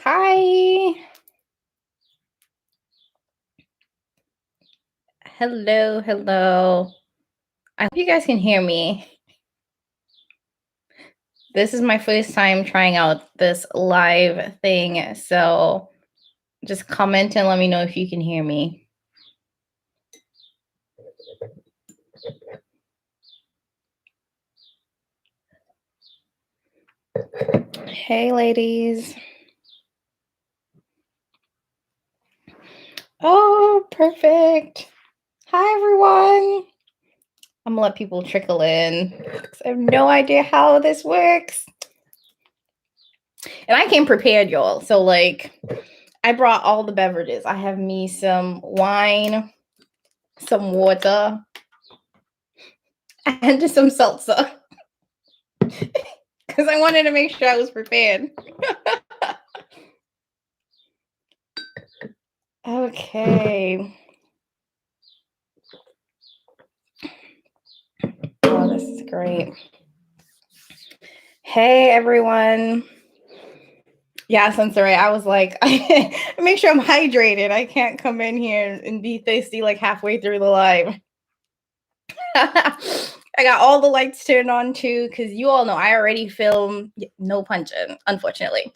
Hi. Hello, hello. I hope you guys can hear me. This is my first time trying out this live thing, so just comment and let me know if you can hear me. Hey, ladies. Oh, perfect. Hi, everyone. I'm gonna let people trickle in because I have no idea how this works. And I came prepared, y'all. So, like, I brought all the beverages. I have me some wine, some water, and just some salsa because I wanted to make sure I was prepared. Okay. Oh, this is great. Hey, everyone. Yeah, Sensory, I was like, make sure I'm hydrated. I can't come in here and be thirsty like halfway through the live. I got all the lights turned on too, because you all know I already film. No punching, unfortunately.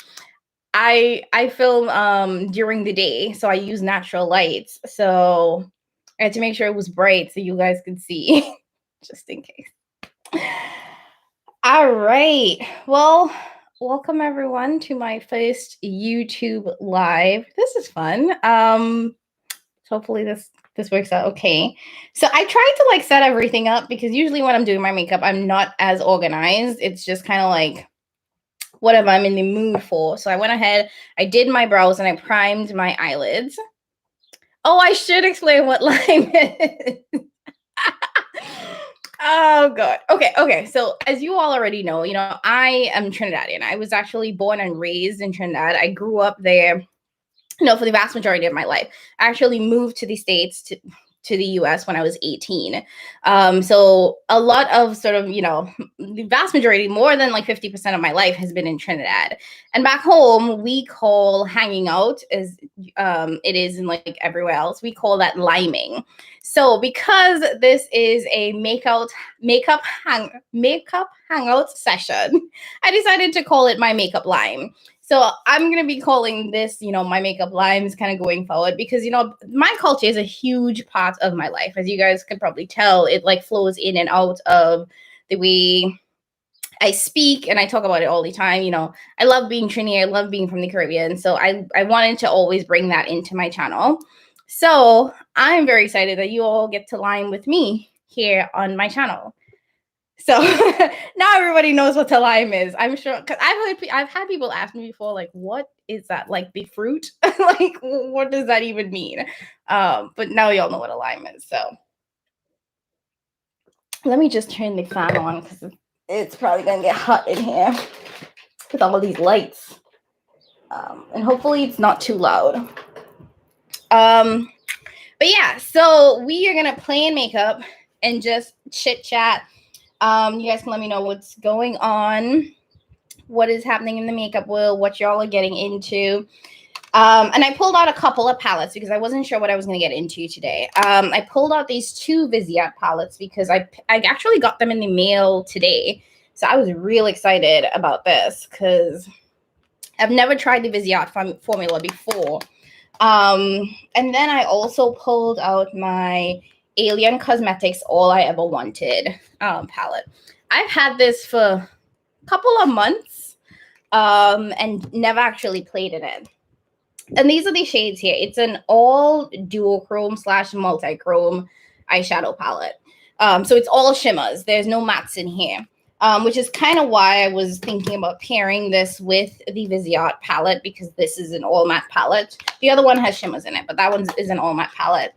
I film during the day, so I use natural lights. So I had to make sure it was bright so you guys could see, just in case. All right. Well, welcome everyone to my first YouTube live. This is fun. Hopefully this works out okay. So I tried to like set everything up because usually when I'm doing my makeup, I'm not as organized. It's just kind of like whatever I'm in the mood for. So I went ahead, I did my brows and I primed my eyelids. Oh, I should explain what lime is. Oh god. Okay. So as you all already know, I am Trinidadian. I was actually born and raised in Trinidad. I grew up there, for the vast majority of my life. I actually moved to the States to the US when I was 18. So a lot of sort of, the vast majority, more than like 50% of my life has been in Trinidad. And back home, we call hanging out, as it is in like everywhere else, we call that liming. So because this is a makeup hangout session, I decided to call it my makeup lime. So I'm going to be calling this, my makeup limes kind of going forward because, my culture is a huge part of my life. As you guys can probably tell, it like flows in and out of the way I speak and I talk about it all the time. I love being Trini. I love being from the Caribbean. So I wanted to always bring that into my channel. So I'm very excited that you all get to lime with me here on my channel. So now everybody knows what the lime is. I'm sure because I've had people ask me before, like, what is that? Like the fruit? Like, what does that even mean? But now y'all know what a lime is. So let me just turn the fan on because it's probably gonna get hot in here with all of these lights. And hopefully it's not too loud. But yeah, so we are gonna play in makeup and just chit chat. You guys can let me know what's going on, what is happening in the makeup world, what y'all are getting into. And I pulled out a couple of palettes because I wasn't sure what I was going to get into today. I pulled out these two Viseart palettes because I actually got them in the mail today. So I was real excited about this because I've never tried the Viseart formula before. And then I also pulled out my Alien Cosmetics All I Ever Wanted palette. I've had this for a couple of months and never actually played in it. And these are the shades here. It's an all duochrome / multi-chrome eyeshadow palette. So it's all shimmers. There's no mattes in here. Which is kind of why I was thinking about pairing this with the Viseart palette because this is an all matte palette. The other one has shimmers in it, but that one is an all matte palette.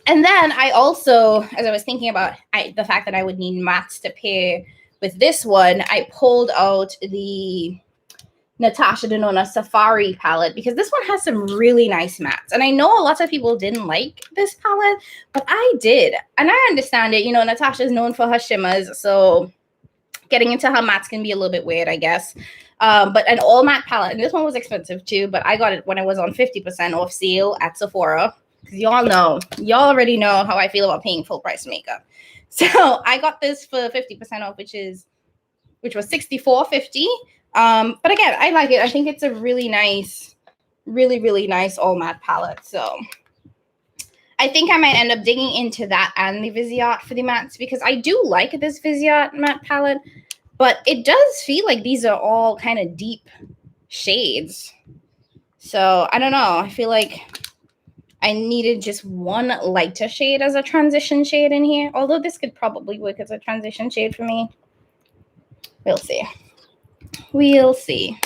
And then I also, as I was thinking about the fact that I would need mattes to pair with this one, I pulled out the Natasha Denona Safari palette because this one has some really nice mattes. And I know a lot of people didn't like this palette, but I did. And I understand it. Natasha is known for her shimmers, so Getting into how mattes can be a little bit weird, I guess. But an all matte palette, and this one was expensive too, but I got it when it was on 50% off sale at Sephora. Because y'all already know how I feel about paying full price makeup. So I got this for 50% off, which was $64.50. But again, I like it. I think it's a really nice, really nice all matte palette. So I think I might end up digging into that and the Viseart for the mattes, because I do like this Viseart matte palette, but it does feel like these are all kind of deep shades. So I don't know. I feel like I needed just one lighter shade as a transition shade in here, although this could probably work as a transition shade for me. We'll see. We'll see.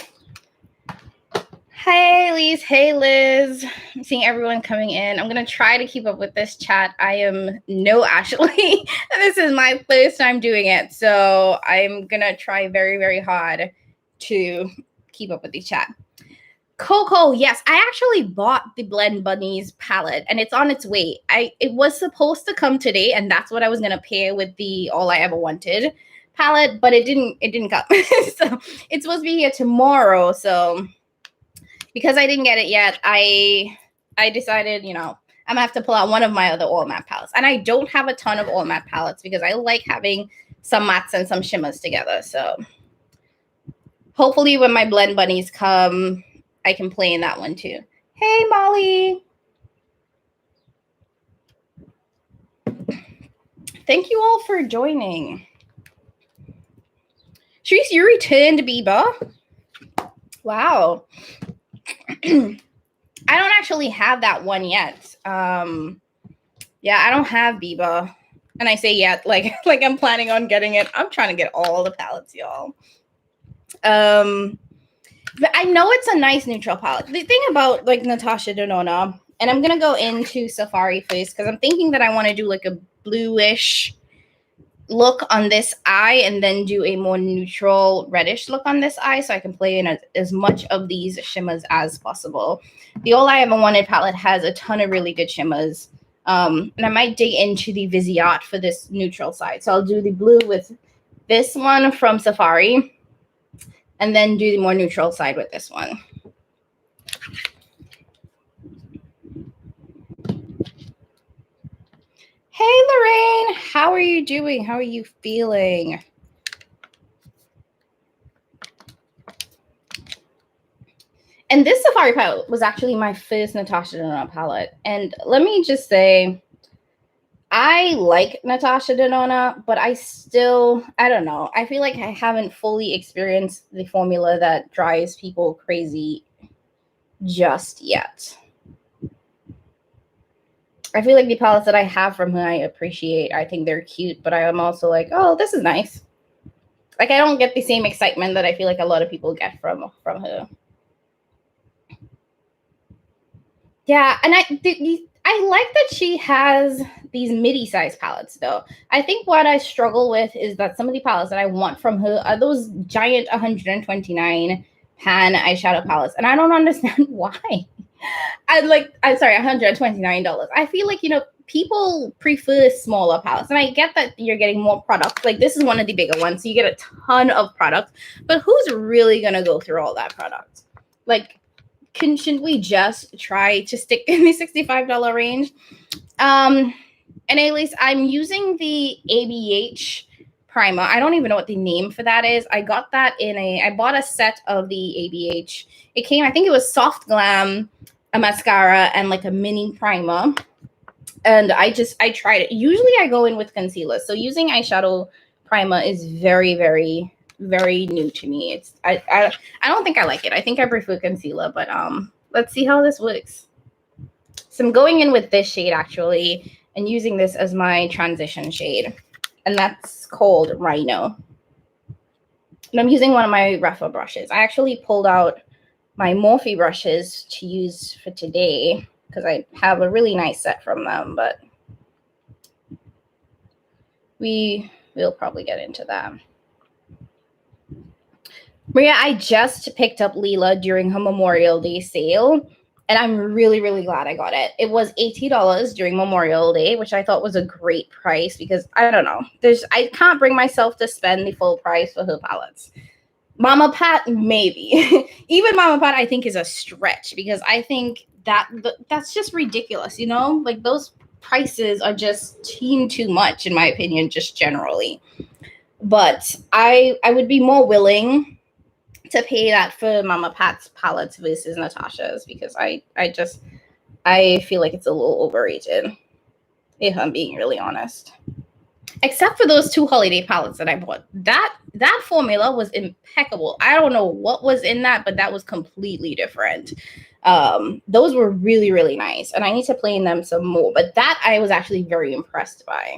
Hey, Elise. Hey, Liz. I'm seeing everyone coming in. I'm going to try to keep up with this chat. I am no Ashley. This is my first time doing it. So I'm going to try very hard to keep up with the chat. Coco, yes, I actually bought the Blend Bunnies palette and it's on its way. It was supposed to come today, and that's what I was going to pair with the All I Ever Wanted palette, but it didn't come. So it's supposed to be here tomorrow. So because I didn't get it yet, I decided, I'm gonna have to pull out one of my other all matte palettes. And I don't have a ton of all matte palettes because I like having some mattes and some shimmers together. So hopefully when my Blend Bunnies come, I can play in that one too. Hey, Molly. Thank you all for joining. Sharice, you returned, Biba. Wow. I don't actually have that one yet. Yeah, I don't have Biba. And I say yet, like I'm planning on getting it. I'm trying to get all the palettes, y'all. But I know it's a nice neutral palette. The thing about like Natasha Denona, and I'm gonna go into Safari first because I'm thinking that I want to do like a bluish look on this eye and then do a more neutral reddish look on this eye so I can play in as much of these shimmers as possible. The All I Ever Wanted palette has a ton of really good shimmers. And I might dig into the Viseart for this neutral side. So I'll do the blue with this one from Safari and then do the more neutral side with this one. Hey, Lorraine, how are you doing? How are you feeling? And this Safari palette was actually my first Natasha Denona palette. And let me just say, I like Natasha Denona, but I don't know. I feel like I haven't fully experienced the formula that drives people crazy just yet. I feel like the palettes that I have from her, I appreciate. I think they're cute, but I am also like, oh, this is nice. Like, I don't get the same excitement that I feel like a lot of people get from her. Yeah, and I like that she has these midi-sized palettes, though. I think what I struggle with is that some of the palettes that I want from her are those giant 129 pan eyeshadow palettes, and I don't understand why. I'm sorry, $129. I feel like, people prefer smaller palettes, and I get that you're getting more product. Like, this is one of the bigger ones, so you get a ton of product, but who's really gonna go through all that product? Like, shouldn't we just try to stick in the $65 range? And at least I'm using the ABH primer. I don't even know what the name for that is. I got that I bought a set of the ABH. It came, I think it was Soft Glam, a mascara, and like a mini primer. And I tried it. Usually I go in with concealer. So using eyeshadow primer is very new to me. I don't think I like it. I think I prefer concealer, but let's see how this works. So I'm going in with this shade actually and using this as my transition shade, and that's called Rhino. And I'm using one of my rougher brushes. I actually pulled out my Morphe brushes to use for today because I have a really nice set from them, but we'll probably get into that. Maria, I just picked up Leela during her Memorial Day sale. And I'm really, really glad I got it. It was $80 during Memorial Day, which I thought was a great price because I don't know. I can't bring myself to spend the full price for her palettes. Mama Pat, maybe. Even Mama Pat, I think, is a stretch because I think that's just ridiculous, you know? Like those prices are just too much, in my opinion, just generally. But I would be more willing to pay that for Mama Pat's palettes versus Natasha's because I feel like it's a little overrated, if I'm being really honest. Except for those 2 holiday palettes that I bought. That formula was impeccable. I don't know what was in that, but that was completely different. Those were really, really nice. And I need to play in them some more. But that I was actually very impressed by.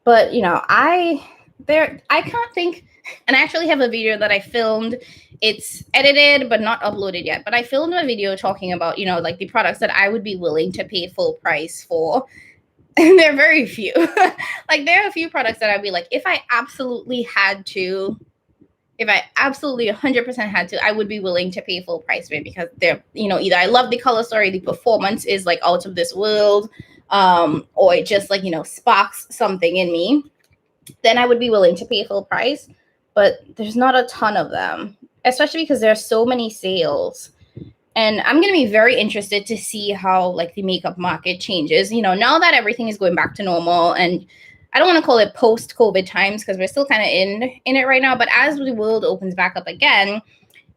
But, you know, I can't think, and I actually have a video that I filmed. It's edited, but not uploaded yet. But I filmed a video talking about, you know, like the products that I would be willing to pay full price for. And they're very few. Like there are a few products that I'd be like, if I absolutely 100% had to, I would be willing to pay full price for it because they're, you know, either I love the color story, the performance is like out of this world, or it just like, you know, sparks something in me, then I would be willing to pay full price. But there's not a ton of them, especially because there are so many sales. And I'm going to be very interested to see how like the makeup market changes, you know, now that everything is going back to normal. And I don't want to call it post-COVID times because we're still kind of in it right now. But as the world opens back up again,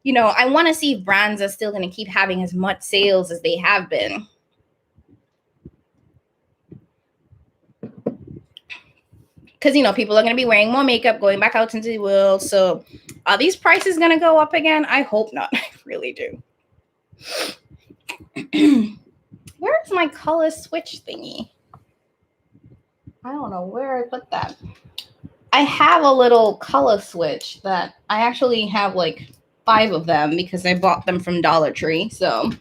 you know, I want to see if brands are still going to keep having as much sales as they have been. Because, you know, people are going to be wearing more makeup, going back out into the world. So are these prices going to go up again? I hope not. I really do. Where's my color switch thingy? I don't know where I put that. I have a little color switch that I actually have like 5 of them because I bought them from Dollar Tree. So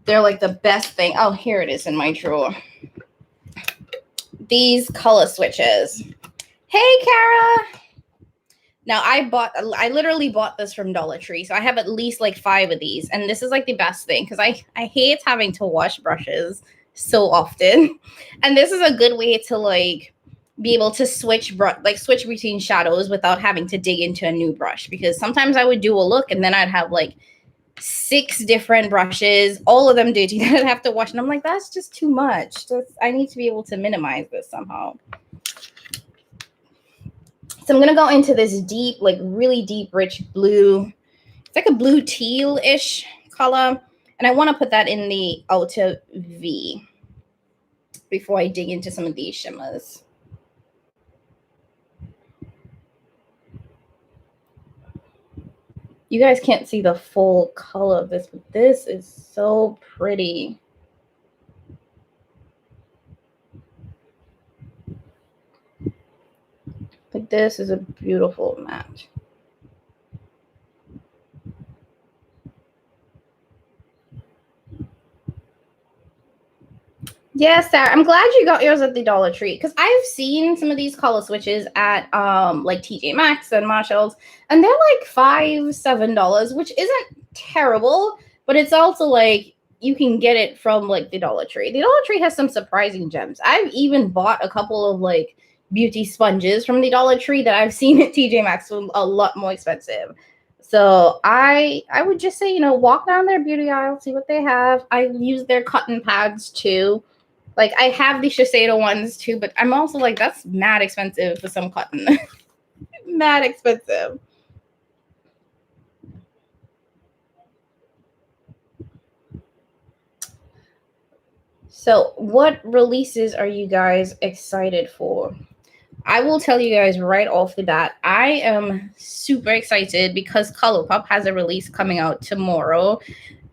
they're like the best thing. Oh, here it is in my drawer. These color switches. Hey, Kara. Now I literally bought this from Dollar Tree. So I have at least like 5 of these. And this is like the best thing because I hate having to wash brushes so often. And this is a good way to like be able to switch between shadows without having to dig into a new brush. Because sometimes I would do a look and then I'd have like 6 different brushes, all of them dirty that I'd have to wash. And I'm like, that's just too much. I need to be able to minimize this somehow. So I'm going to go into this deep, like really deep, rich blue. It's like a blue teal-ish color. And I want to put that in the outer V before I dig into some of these shimmers. You guys can't see the full color of this, but this is so pretty. Like this is a beautiful match. Yes, Sarah. I'm glad you got yours at the Dollar Tree because I've seen some of these color switches at like TJ Maxx and Marshalls, and they're like $5-7, which isn't terrible, but it's also like you can get it from like the Dollar Tree. The Dollar Tree has some surprising gems. I've even bought a couple of like beauty sponges from the Dollar Tree that I've seen at TJ Maxx for a lot more expensive. So I would just say, you know, walk down their beauty aisle, see what they have. I use their cotton pads too. Like I have the Shiseido ones too, but I'm also like, that's mad expensive for some cotton. Mad expensive. So what releases are you guys excited for? I will tell you guys right off the bat, I am super excited because ColourPop has a release coming out tomorrow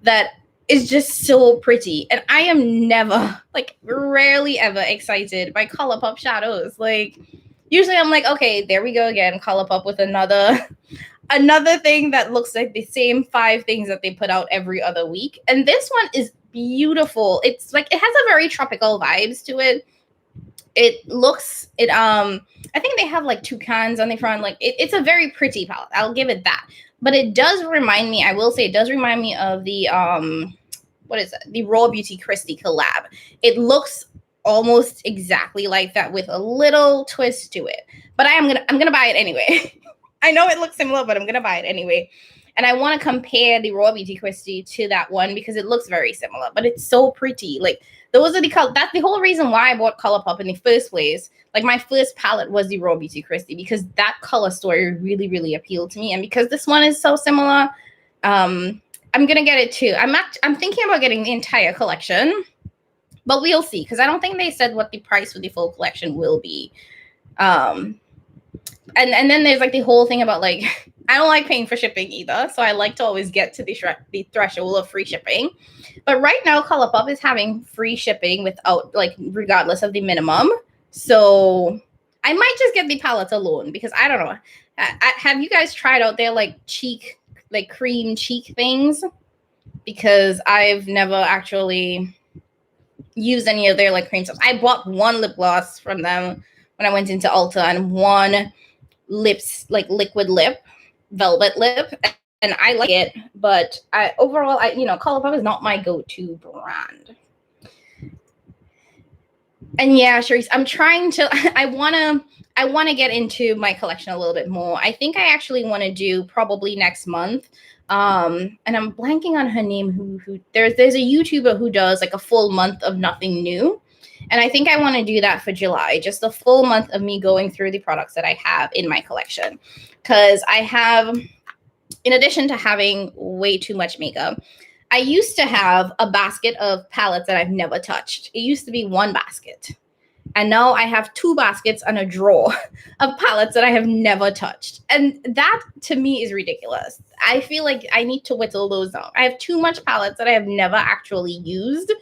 that is just so pretty. And I am never, like rarely ever excited by ColourPop shadows. Like usually I'm like, okay, there we go again, ColourPop with another thing that looks like the same 5 things that they put out every other week. And this one is beautiful. It's like, it has a very tropical vibes to it. I think they have like toucans on the front. Like it's a very pretty palette. I'll give it that. But it does remind me, I will say it does remind me of the what is it? The Raw Beauty Christie collab. It looks almost exactly like that with a little twist to it. But I'm gonna buy it anyway. I know it looks similar, but I'm gonna buy it anyway. And I want to compare the Raw Beauty Christie to that one because it looks very similar, but it's so pretty. Like those are the color. That's the whole reason why I bought ColourPop in the first place. Like my first palette was the Raw Beauty Christie because that color story really, really appealed to me. And because this one is so similar, I'm gonna get it too. I'm thinking about getting the entire collection, but we'll see because I don't think they said what the price for the full collection will be. And then there's like the whole thing about like I don't like paying for shipping either, so I like to always get to the threshold of free shipping. But right now, ColourPop is having free shipping without like regardless of the minimum. So I might just get the palette alone because I don't know. Have you guys tried out their like cream cheek things? Because I've never actually used any of their like cream stuff. I bought one lip gloss from them when I went into Ulta and one lips like liquid lip, velvet lip, and I like it. But overall, ColourPop is not my go-to brand. And yeah, Charisse, I'm trying to. I want to get into my collection a little bit more. I think I actually want to do probably next month. And I'm blanking on her name. Who there's a YouTuber who does like a full month of nothing new, and I think I want to do that for July, just a full month of me going through the products that I have in my collection, because I have, in addition to having way too much makeup, I used to have a basket of palettes that I've never touched. It used to be one basket. And now I have two baskets and a drawer of palettes that I have never touched. And that to me is ridiculous. I feel like I need to whittle those down. I have too much palettes that I have never actually used.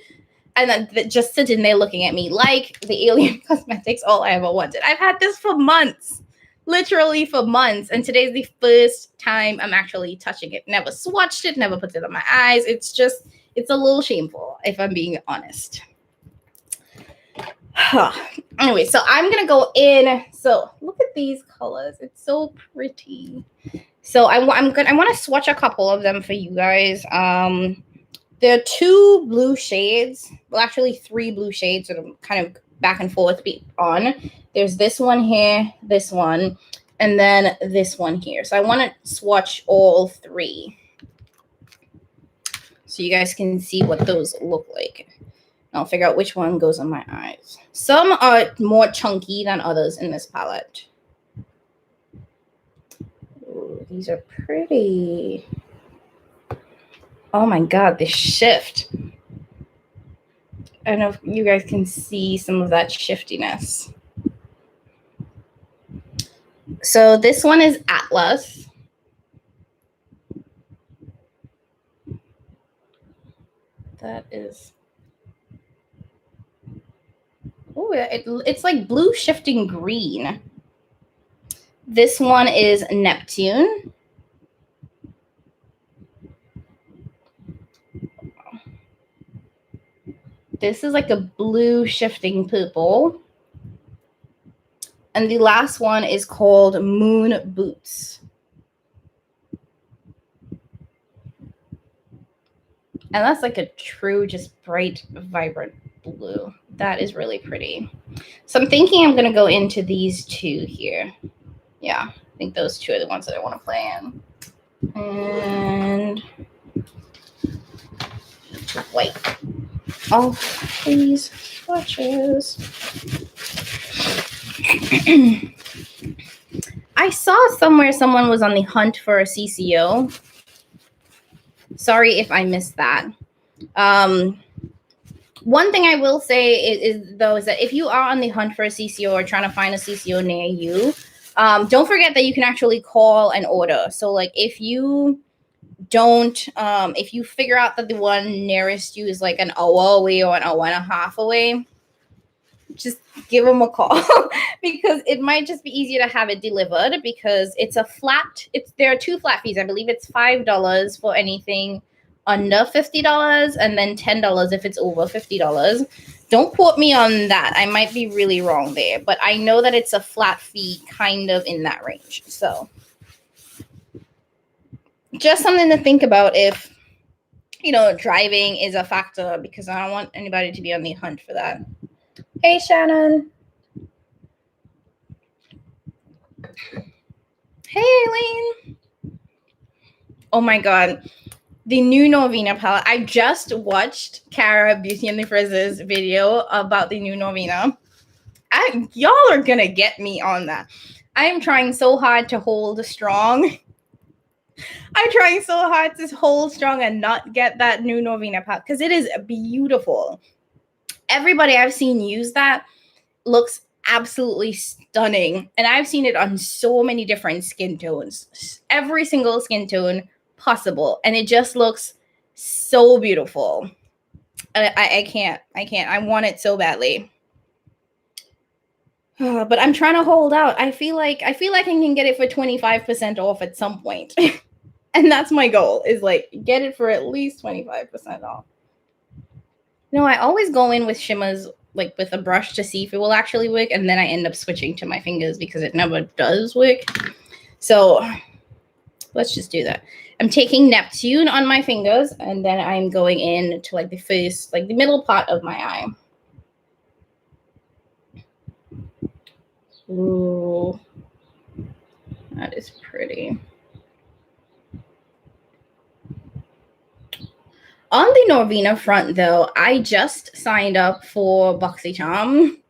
And then just sitting there looking at me like the Alien Cosmetics, all I ever wanted. I've had this for months. Literally for months. And today's the first time I'm actually touching it. Never swatched it, never put it on my eyes. It's a little shameful, if I'm being honest. Anyway, so I'm going to go in. So look at these colors. It's so pretty. So I want to swatch a couple of them for you guys. There are two blue shades. Well, actually 3 blue shades that I'm kind of back and forth on. There's this one here, this one, and then this one here. So I want to swatch all 3 so you guys can see what those look like. I'll figure out which one goes on my eyes. Some are more chunky than others in this palette. Ooh, these are pretty. Oh my God, this shift. I don't know if you guys can see some of that shiftiness. So this one is Atlas. That is. Oh, it's like blue shifting green. This one is Neptune. This is like a blue shifting purple. And the last one is called Moon Boots. And that's like a true, just bright, vibrant blue. That is really pretty. So I'm thinking I'm going to go into these 2 here. Yeah, I think those 2 are the ones that I want to play in. And white. Oh, please, swatches. I saw somewhere someone was on the hunt for a CCO. Sorry if I missed that. One thing I will say is that if you are on the hunt for a CCO or trying to find a CCO near you, don't forget that you can actually call and order. So like if you figure out that the one nearest you is like an hour away or an hour and a half away, just give them a call because it might just be easier to have it delivered because there are 2 flat fees. I believe it's $5 for anything under $50 and then $10 if it's over $50. Don't quote me on that. I might be really wrong there, but I know that it's a flat fee kind of in that range. So just something to think about if, you know, driving is a factor, because I don't want anybody to be on the hunt for that. Hey, Shannon. Hey, Eileen. Oh my God. The new Norvina palette. I just watched Cara Beauty and the Frizz's video about the new Norvina. Y'all are gonna get me on that. I am trying so hard to hold strong. I'm trying so hard to hold strong and not get that new Norvina palette because it is beautiful. Everybody I've seen use that looks absolutely stunning. And I've seen it on so many different skin tones. Every single skin tone possible. And it just looks so beautiful. I can't. I want it so badly. But I'm trying to hold out. I feel like I can get it for 25% off at some point. And that's my goal, is like get it for at least 25% off. You know, I always go in with shimmers like with a brush to see if it will actually work, and then I end up switching to my fingers because it never does work. So let's just do that. I'm taking Neptune on my fingers, and then I'm going in to like the face, like the middle part of my eye. Ooh, that is pretty. On the Norvina front, though, I just signed up for BoxyCharm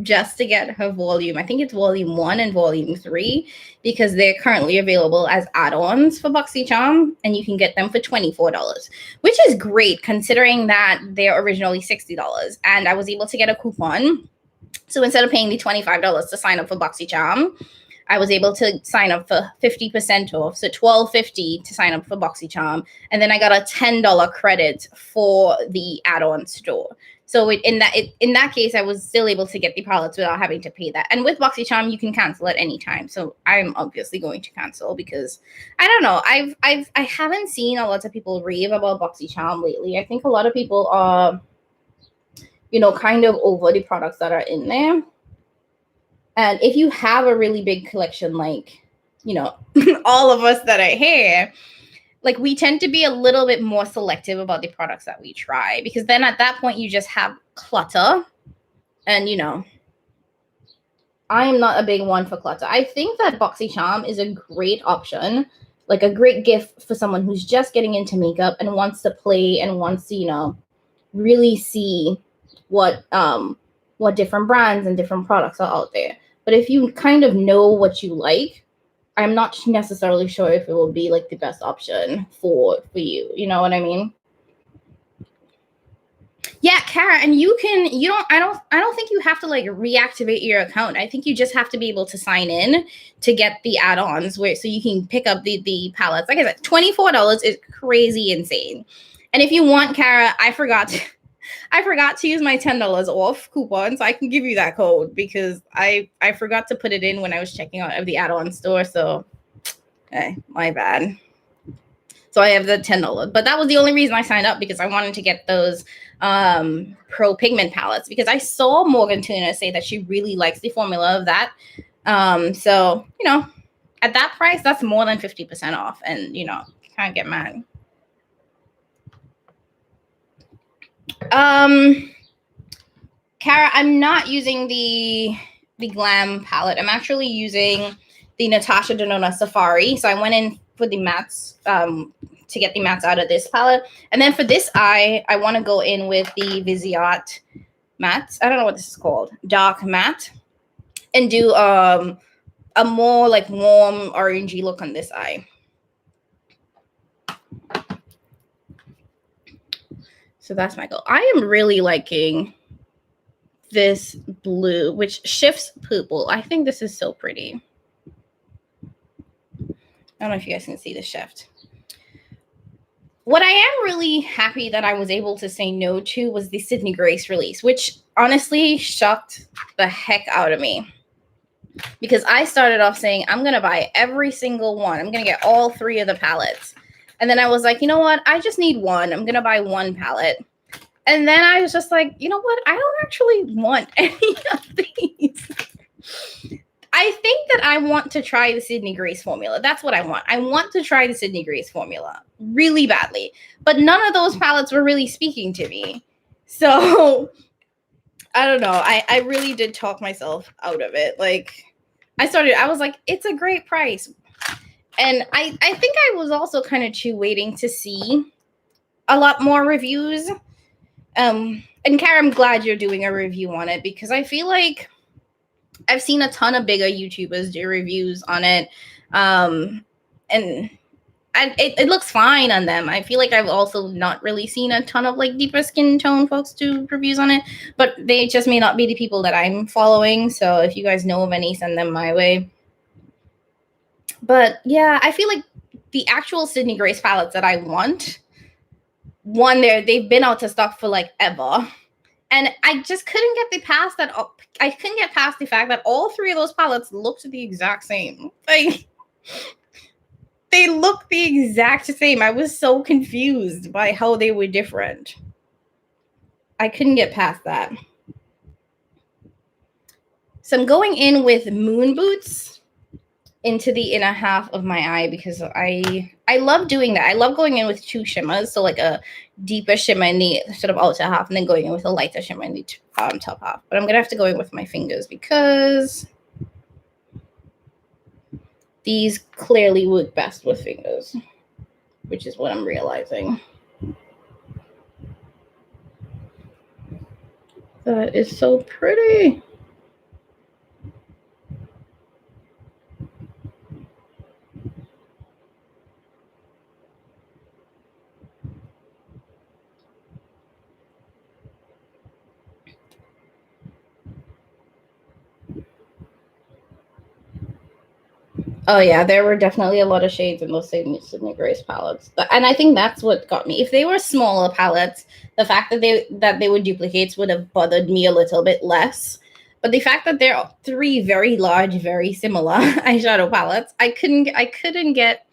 just to get her volume. I think it's volume 1 and volume 3 because they're currently available as add-ons for BoxyCharm, and you can get them for $24, which is great considering that they're originally $60. And I was able to get a coupon. So instead of paying the $25 to sign up for BoxyCharm, I was able to sign up for 50% off, so $12.50 to sign up for BoxyCharm, and then I got a $10 credit for the add-on store. So in that case, I was still able to get the palettes without having to pay that. And with BoxyCharm, you can cancel at any time. So I'm obviously going to cancel because I don't know. I haven't seen a lot of people rave about BoxyCharm lately. I think a lot of people are, you know, kind of over the products that are in there. And if you have a really big collection, like, you know, all of us that are here, like we tend to be a little bit more selective about the products that we try, because then at that point you just have clutter. And, you know, I am not a big one for clutter. I think that BoxyCharm is a great option, like a great gift for someone who's just getting into makeup and wants to play and wants to, you know, really see what different brands and different products are out there. But if you kind of know what you like, I'm not necessarily sure if it will be like the best option for you. You know what I mean? Yeah, Kara, and I don't think you have to like reactivate your account. I think you just have to be able to sign in to get the add-ons so you can pick up the palettes. Like I said, $24 is crazy insane. And if you want, Kara, I forgot to use my $10 off coupon, so I can give you that code because I forgot to put it in when I was checking out of the add-on store. So, okay, my bad. So I have the $10, but that was the only reason I signed up, because I wanted to get those Pro Pigment palettes, because I saw Morgan Tuna say that she really likes the formula of that. So, you know, at that price, that's more than 50% off, and, you know, can't get mad. Kara, I'm not using the Glam palette. I'm actually using the Natasha Denona Safari. So I went in for the mattes to get the mattes out of this palette. And then for this eye, I want to go in with the Viseart matte. I don't know what this is called. Dark matte. And do a more like warm orangey look on this eye. So that's my goal. I am really liking this blue, which shifts purple. I think this is so pretty. I don't know if you guys can see the shift. What I am really happy that I was able to say no to was the Sydney Grace release, which honestly shocked the heck out of me. Because I started off saying, I'm going to buy every single one. I'm going to get all 3 of the palettes. And then I was like, you know what? I just need one. I'm going to buy one palette. And then I was just like, you know what? I don't actually want any of these. I think that I want to try the Sydney Grace formula. That's what I want. I want to try the Sydney Grace formula really badly. But none of those palettes were really speaking to me. So I don't know. I really did talk myself out of it. Like I was like, it's a great price. And I think I was also kind of waiting to see a lot more reviews. And Kara, I'm glad you're doing a review on it because I feel like I've seen a ton of bigger YouTubers do reviews on it. And it looks fine on them. I feel like I've also not really seen a ton of like deeper skin tone folks do reviews on it, but they just may not be the people that I'm following. So if you guys know of any, send them my way. But yeah, I feel like the actual Sydney Grace palettes that I want, they've been out of stock for like ever. And I just couldn't get past that. I couldn't get past the fact that all three of those palettes looked the exact same. Like, they look the exact same. I was so confused by how they were different. I couldn't get past that. So I'm going in with Moon Boots into the inner half of my eye because I love doing that. I love going in with two shimmers. So like a deeper shimmer in the sort of outer half and then going in with a lighter shimmer in the top half. But I'm going to have to go in with my fingers because these clearly work best with fingers, which is what I'm realizing. That is so pretty. Oh yeah, there were definitely a lot of shades in those Sydney Grace palettes, and I think that's what got me. If they were smaller palettes, the fact that they were duplicates would have bothered me a little bit less. But the fact that there are three very large, very similar eyeshadow palettes, I couldn't get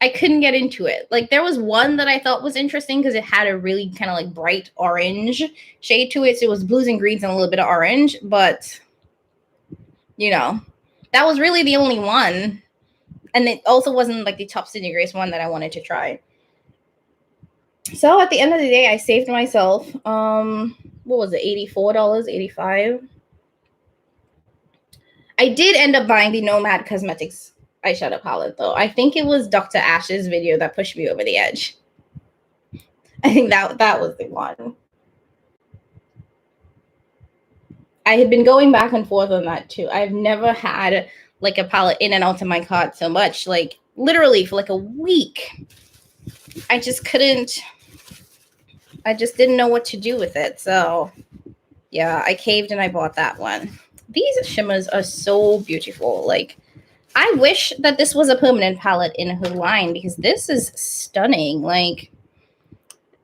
into it. Like there was one that I thought was interesting because it had a really kind of like bright orange shade to it. So it was blues and greens and a little bit of orange, but you know. That was really the only one. And it also wasn't like the top Sydney Grace one that I wanted to try. So at the end of the day, I saved myself, what was it, $84, $85. I did end up buying the Nomad Cosmetics eyeshadow palette, though. I think it was Dr. Ash's video that pushed me over the edge. I think that was the one. I had been going back and forth on that too. I've never had like a palette in and out of my cart so much. Like literally for like a week. I just didn't know what to do with it. So yeah, I caved and I bought that one. These shimmers are so beautiful. Like I wish that this was a permanent palette in her line because this is stunning. Like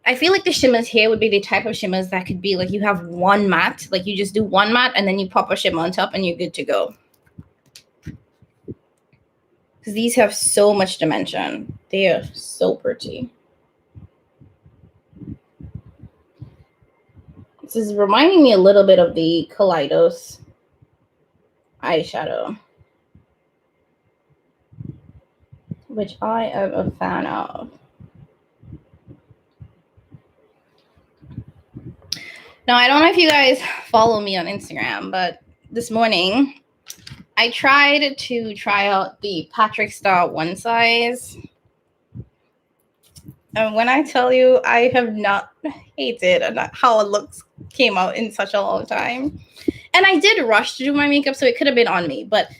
I feel like the shimmers here would be the type of shimmers that could be like you have one matte, like you just do one matte and then you pop a shimmer on top and you're good to go. Because these have so much dimension. They are so pretty. This is reminding me a little bit of the Kaleidos eyeshadow, which I am a fan of. Now, I don't know if you guys follow me on Instagram, but this morning I tried to try out the Patrick Star One Size. And when I tell you I have not hated how it came out in such a long time. And I did rush to do my makeup, so it could have been on me, but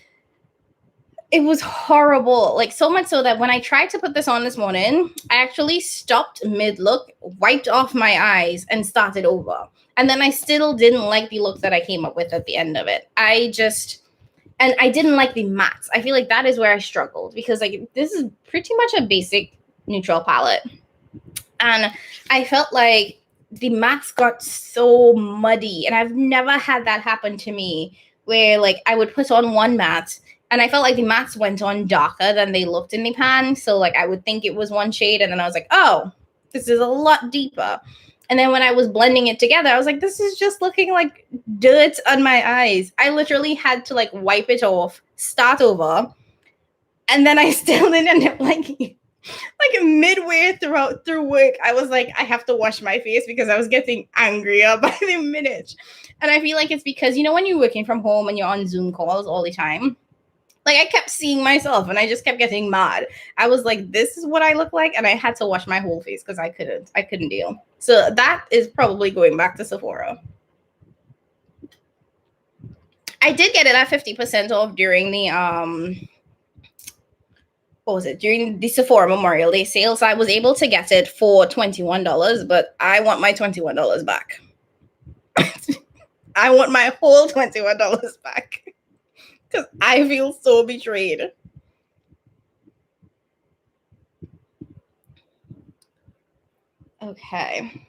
it was horrible. Like so much so that when I tried to put this on this morning, I actually stopped mid-look, wiped off my eyes, and started over. And then I still didn't like the look that I came up with at the end of it. And I didn't like the mattes. I feel like that is where I struggled because like this is pretty much a basic neutral palette. And I felt like the mattes got so muddy. And I've never had that happen to me where like I would put on one matte and I felt like the mattes went on darker than they looked in the pan. So like I would think it was one shade and then I was like, oh, this is a lot deeper. And then when I was blending it together, I was like, this is just looking like dirt on my eyes. I literally had to like wipe it off, start over. And then I still didn't end up like midway through work, I was like, I have to wash my face because I was getting angrier by the minute. And I feel like it's because, you know, when you're working from home and you're on Zoom calls all the time, like I kept seeing myself and I just kept getting mad. I was like, this is what I look like. And I had to wash my whole face because I couldn't deal. So that is probably going back to Sephora. I did get it at 50% off during the during the Sephora Memorial Day sale. So I was able to get it for $21, but I want my $21 back. I want my whole $21 back because I feel so betrayed. Okay.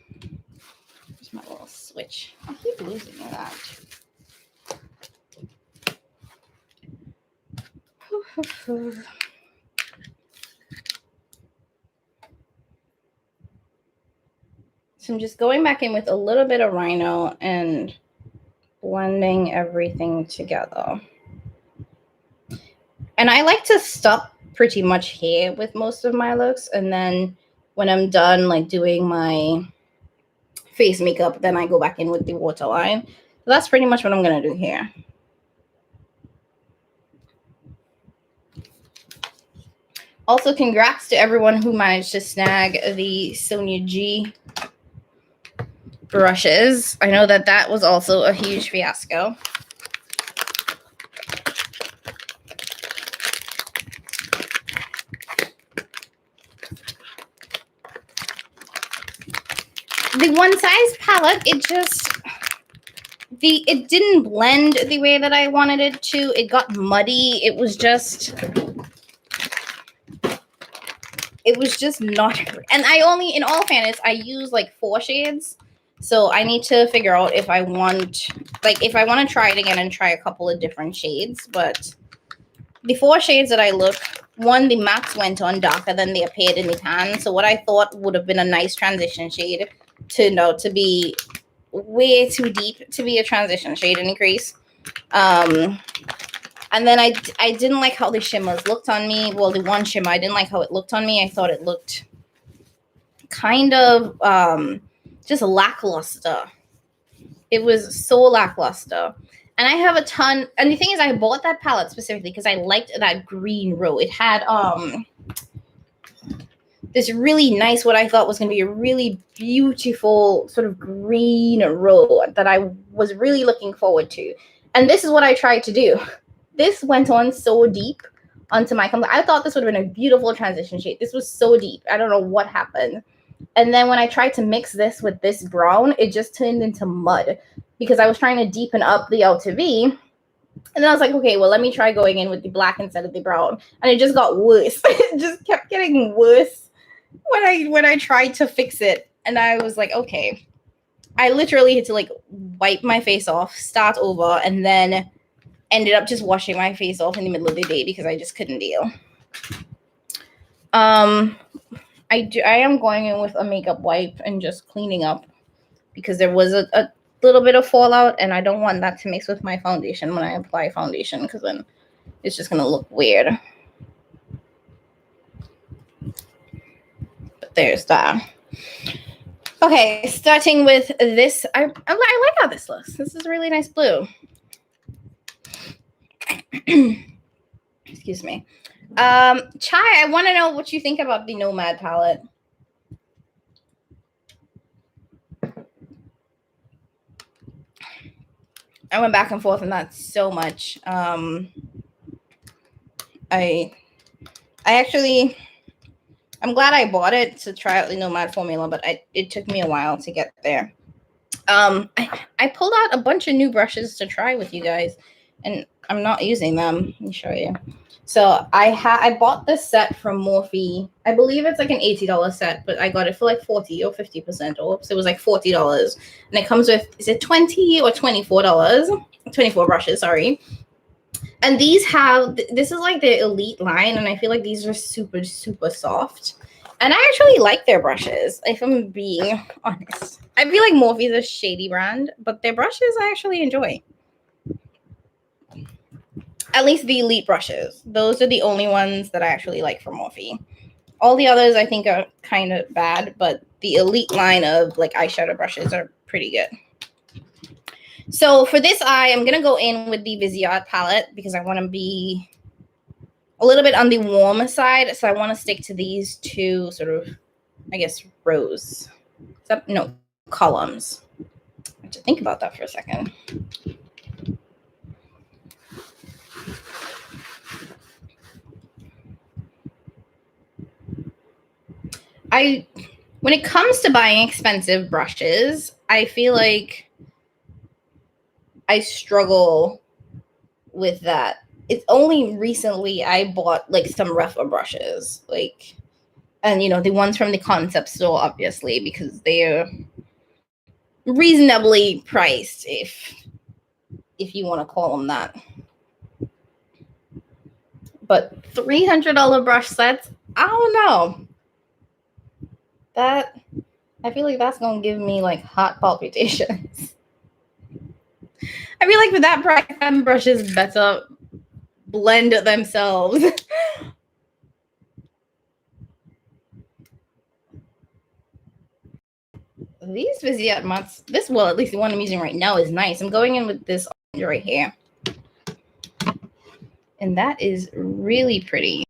Here's my little switch. I keep losing that. So I'm just going back in with a little bit of Rhino and blending everything together. And I like to stop pretty much here with most of my looks. And then when I'm done like doing my face makeup, then I go back in with the waterline. So that's pretty much what I'm going to do here. Also, congrats to everyone who managed to snag the Sonia G brushes. I know that was also a huge fiasco. The one size palette, it didn't blend the way that I wanted it to. It got muddy. It was just not. And in all fairness, I use like 4 shades. So I need to figure out if I want to try it again and try a couple of different shades. But the 4 shades that I look, one, the mattes went on darker than they appeared in the pan. So what I thought would have been a nice transition shade turned out to be way too deep to be a transition shade in the crease. And then I didn't like how the shimmers looked on me. Well, the one shimmer, I didn't like how it looked on me. I thought it looked kind of just lackluster. It was so lackluster. And I have a ton. And the thing is, I bought that palette specifically because I liked that green row. It had this really nice, what I thought was going to be a really beautiful sort of green row that I was really looking forward to. And this is what I tried to do. This went on so deep onto my complexion. I thought this would have been a beautiful transition shade. This was so deep. I don't know what happened. And then when I tried to mix this with this brown, it just turned into mud because I was trying to deepen up the outer V. And then I was like, okay, well, let me try going in with the black instead of the brown. And it just got worse. It just kept getting worse when I tried to fix it. And I was like, okay. I literally had to like wipe my face off, start over, and then ended up just washing my face off in the middle of the day because I just couldn't deal. I am going in with a makeup wipe and just cleaning up because there was a little bit of fallout and I don't want that to mix with my foundation when I apply foundation because then it's just going to look weird. But there's that. Okay, starting with this. I like how this looks. This is a really nice blue. Excuse me. Chai, I want to know what you think about the Nomad palette. I went back and forth on that so much. I'm glad I bought it to try out the Nomad formula, but it took me a while to get there. I pulled out a bunch of new brushes to try with you guys, and I'm not using them. Let me show you. So I bought this set from Morphe. I believe it's like an $80 set, but I got it for like 40 or 50% off. So it was like $40. And it comes with, is it $20 or $24? 24 brushes, sorry. And these this is like the Elite line, and I feel like these are super, super soft. And I actually like their brushes, if I'm being honest. I feel like Morphe is a shady brand, but their brushes I actually enjoy. At least the Elite brushes. Those are the only ones that I actually like from Morphe. All the others I think are kind of bad, but the Elite line of like eyeshadow brushes are pretty good. So for this eye, I'm going to go in with the Viseart palette because I want to be a little bit on the warmer side. So I want to stick to these two sort of, I guess, rows. No, columns. I have to think about that for a second. When it comes to buying expensive brushes, I feel like I struggle with that. It's only recently I bought like some rougher brushes, like, and the ones from the concept store, obviously, because they're reasonably priced, if you want to call them that. But $300 brush sets, I don't know. That I feel like that's gonna give me like heart palpitations. I feel like for that price, them brushes better blend themselves. These Viseart mats, at least the one I'm using right now is nice. I'm going in with this orange right here. And that is really pretty.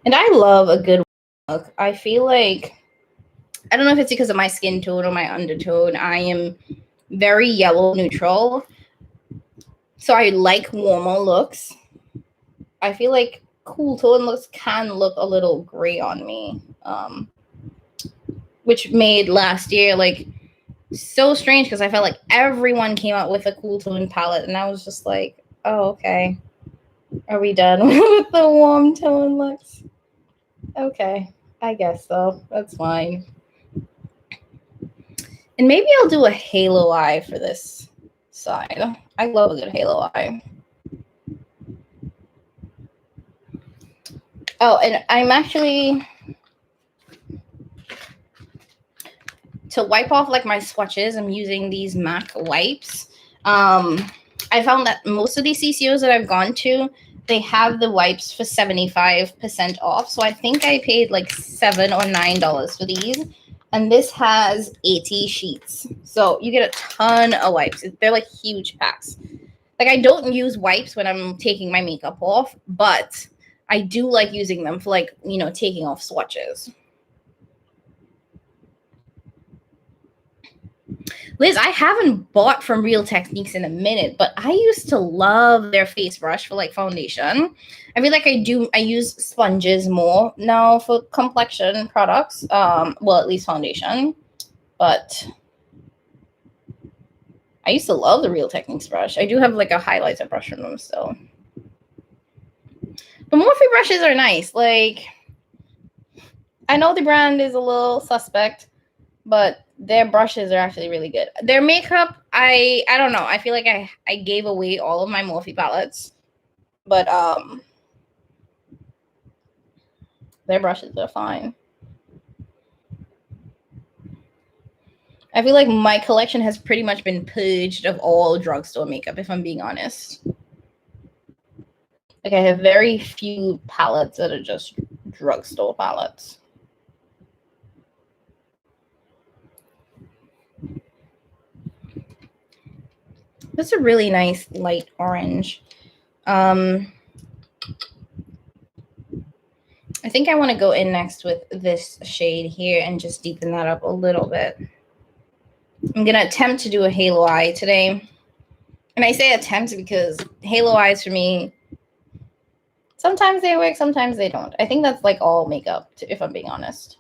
And I love a good look. I feel like, I don't know if it's because of my skin tone or my undertone. I am very yellow neutral. So I like warmer looks. I feel like cool tone looks can look a little gray on me. Which made last year like so strange because I felt like everyone came out with a cool tone palette. And I was just like, oh, okay. Are we done with the warm tone looks? Okay, I guess so. That's fine. And maybe I'll do a halo eye for this side. I love a good halo eye. Oh, and I'm actually, to wipe off like my swatches, I'm using these MAC wipes. I found that most of these CCOs that I've gone to, they have the wipes for 75% off. So I think I paid like $7 or $9 for these. And this has 80 sheets. So you get a ton of wipes. They're like huge packs. Like I don't use wipes when I'm taking my makeup off, but I do like using them for like, taking off swatches. Liz, I haven't bought from Real Techniques in a minute, but I used to love their face brush for like foundation. I feel like I use sponges more now for complexion products. Well, at least foundation. But I used to love the Real Techniques brush. I do have like a highlighter brush from them still. The Morphe brushes are nice. Like, I know the brand is a little suspect, but their brushes are actually really good. Their makeup, I don't know. I feel like I gave away all of my Morphe palettes, but their brushes are fine. I feel like my collection has pretty much been purged of all drugstore makeup, if I'm being honest. Like I have very few palettes that are just drugstore palettes. This is a really nice light orange. I think I want to go in next with this shade here and just deepen that up a little bit. I'm going to attempt to do a halo eye today. And I say attempt because halo eyes for me, sometimes they work, sometimes they don't. I think that's like all makeup, if I'm being honest.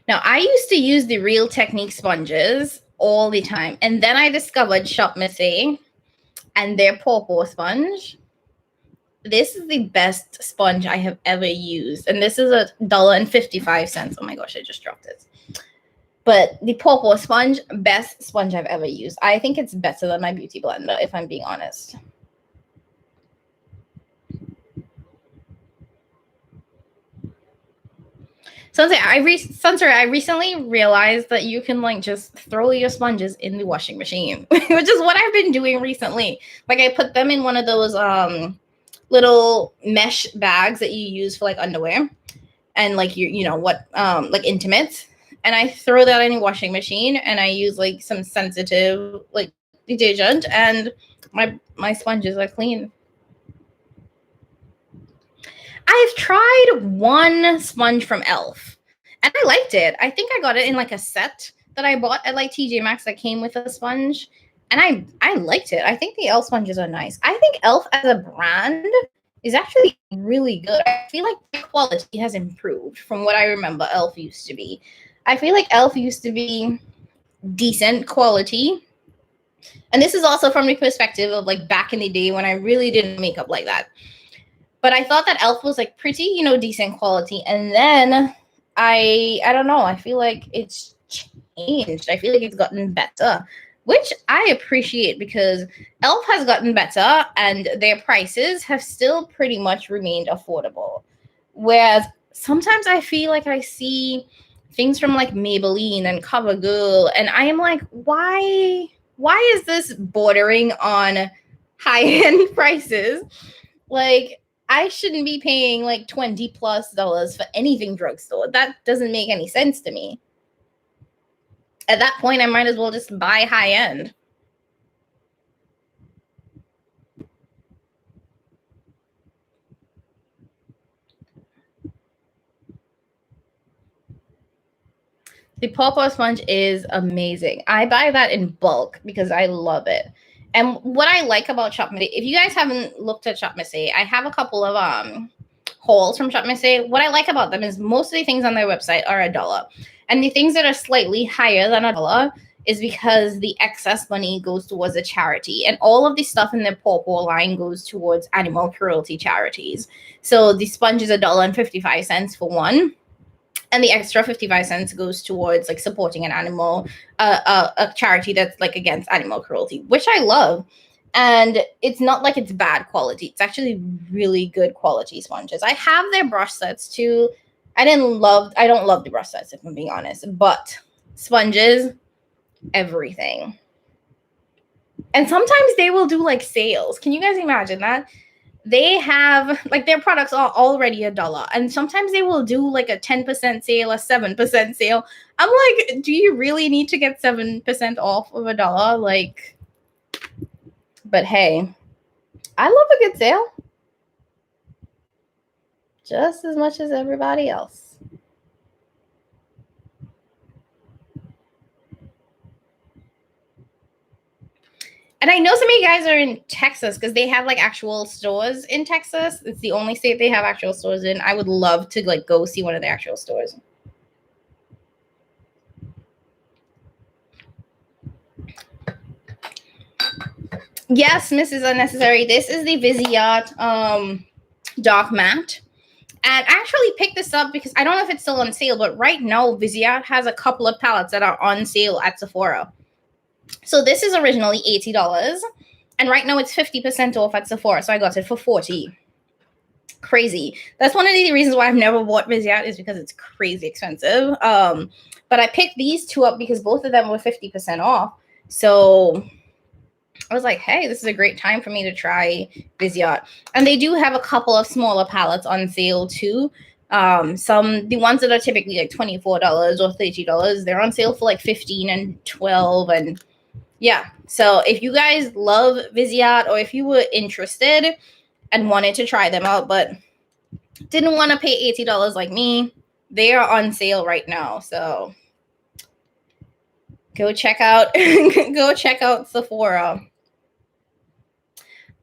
Now, I used to use the Real Technique sponges all the time. And then I discovered Shop Missy and their Pawpaw sponge. This is the best sponge I have ever used. And this is $1.55. Oh my gosh, I just dropped it. But the pawpaw sponge, best sponge I've ever used. I think it's better than my beauty blender, if I'm being honest. Sunset, I recently realized that you can like just throw your sponges in the washing machine, which is what I've been doing recently. Like I put them in one of those little mesh bags that you use for like underwear and like like intimates. And I throw that in the washing machine and I use like some sensitive like detergent and my sponges are clean. I've tried one sponge from Elf and I liked it. I think I got it in like a set that I bought at like TJ Maxx that came with a sponge. And I liked it. I think the Elf sponges are nice. I think Elf as a brand is actually really good. I feel like the quality has improved from what I remember Elf used to be. I feel like Elf used to be decent quality. And this is also from the perspective of like back in the day when I really didn't make up like that. But I thought that Elf was like pretty, decent quality. And then I don't know, I feel like it's changed. I feel like it's gotten better, which I appreciate because Elf has gotten better and their prices have still pretty much remained affordable. Whereas sometimes I feel like I see things from like Maybelline and CoverGirl and I am like, why is this bordering on high-end prices? Like, I shouldn't be paying like $20+ for anything drugstore. That doesn't make any sense to me. At that point, I might as well just buy high end. The pawpaw sponge is amazing. I buy that in bulk because I love it. And what I like about Shop Missy, if you guys haven't looked at Shop Missy, I have a couple of hauls from Shop Missy. What I like about them is most of the things on their website are $1. And the things that are slightly higher than $1 is because the excess money goes towards a charity. And all of the stuff in their pawpaw line goes towards animal cruelty charities. So the sponge is $1.55 for one. And the extra 55 cents goes towards like supporting an animal, a charity that's like against animal cruelty, which I love. And it's not like it's bad quality. It's actually really good quality sponges. I have their brush sets too. I don't love the brush sets if I'm being honest, but sponges, everything. And sometimes they will do like sales. Can you guys imagine that? They have like their products are already $1 and sometimes they will do like a 10% sale, a 7% sale. I'm like, do you really need to get 7% off of $1? Like, but hey, I love a good sale just as much as everybody else. And I know some of you guys are in Texas because they have like actual stores in Texas. It's the only state they have actual stores in. I would love to like go see one of the actual stores. Yes, Mrs. Unnecessary. This is the Viseart Dark Matte. And I actually picked this up because I don't know if it's still on sale, but right now Viseart has a couple of palettes that are on sale at Sephora. So this is originally $80 and right now it's 50% off at Sephora. So I got it for $40. Crazy. That's one of the reasons why I've never bought Viseart is because it's crazy expensive. But I picked these two up because both of them were 50% off. So I was like, hey, this is a great time for me to try Viseart. And they do have a couple of smaller palettes on sale too. The ones that are typically like $24 or $30, they're on sale for like $15 and $12 and yeah. So if you guys love Viseart or if you were interested and wanted to try them out but didn't want to pay $80 like me, they are on sale right now. So go check out Sephora.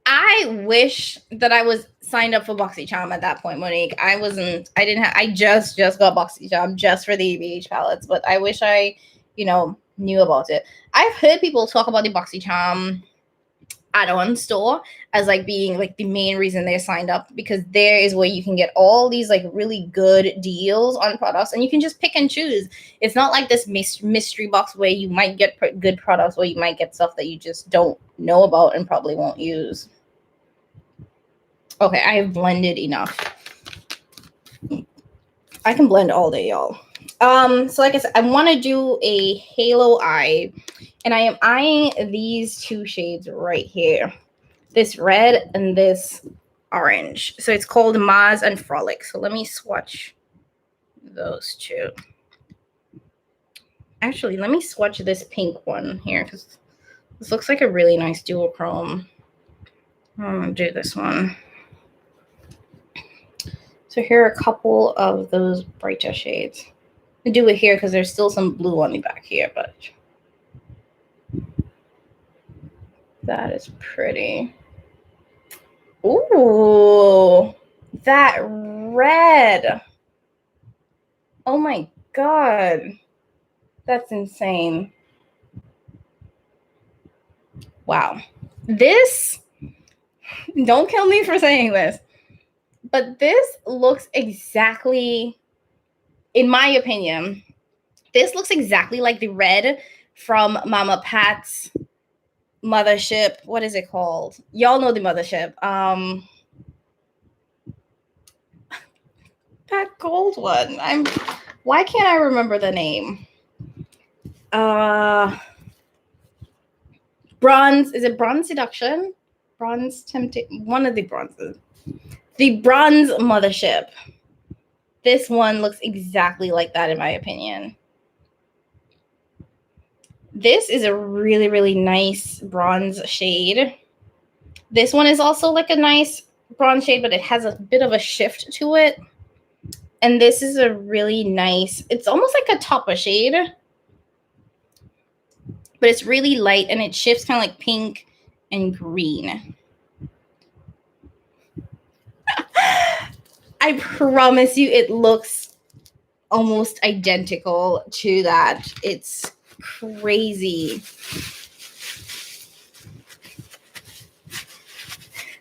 I wish that I was signed up for BoxyCharm at that point, Monique. I just got BoxyCharm just for the ABH palettes, but I wish I, knew about it. I've heard people talk about the BoxyCharm. add-on store as like being like the main reason they signed up, because there is where you can get all these like really good deals on products, and you can just pick and choose. It's not like this mystery box where you might get good products or you might get stuff that you just don't know about and probably won't use. Okay, I have blended enough. I can blend all day, y'all. So like I said, I want to do a halo eye, and I am eyeing these two shades right here, this red and this orange. So it's called Maz and Frolic. So let me swatch those two. Actually, let me swatch this pink one here, because this looks like a really nice dual chrome. I'm gonna do this one. So here are a couple of those brighter shades. I do it here because there's still some blue on the back here, but that is pretty. Ooh, that red. Oh my God. That's insane. Wow. This, don't kill me for saying this, but this looks exactly, in my opinion, this looks exactly like the red from Mama Pat's Mothership. What is it called? Y'all know the Mothership. That gold one. Why can't I remember the name? Bronze. Is it Bronze Seduction? Bronze Temptation. One of the bronzes. The Bronze Mothership. This one looks exactly like that, in my opinion. This is a really, really nice bronze shade. This one is also like a nice bronze shade, but it has a bit of a shift to it. And this is a really nice, it's almost like a topper shade, but it's really light and it shifts kind of like pink and green. I promise you it looks almost identical to that. It's crazy.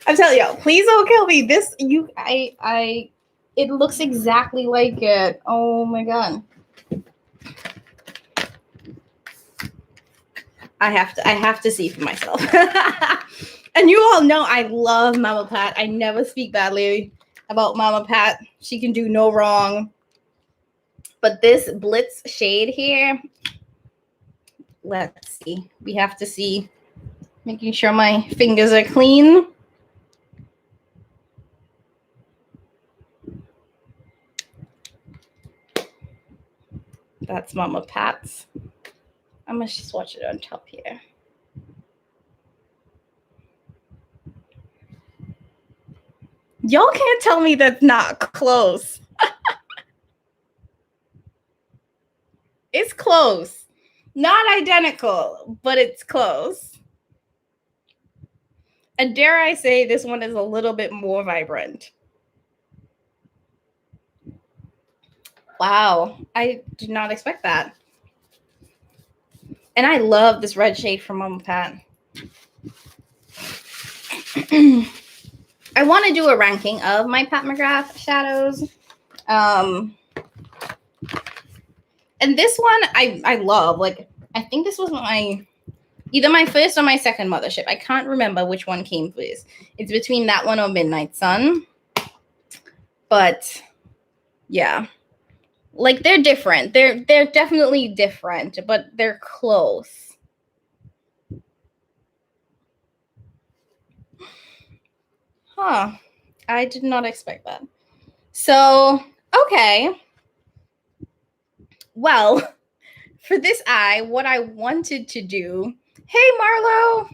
I'm telling y'all, please don't kill me. This, it looks exactly like it. Oh my God. I have to see for myself. And you all know I love Mama Pat. I never speak badly about Mama Pat. She can do no wrong. But this Blitz shade here, let's see. We have to see. Making sure my fingers are clean. That's Mama Pat's. I'm going to swatch it on top here. Y'all can't tell me that's not close. It's close. Not identical, but it's close. And dare I say this one is a little bit more vibrant. Wow, I did not expect that. And I love this red shade from Mama Pat. I want to do a ranking of my Pat McGrath shadows. And this one I love. Like, I think this was either my first or my second Mothership. I can't remember which one came first. It's between that one or Midnight Sun. But yeah. Like, they're different. They're definitely different, but they're close. Huh. I did not expect that. So, okay. Well, for this eye, what I wanted to do... Hey, Marlo!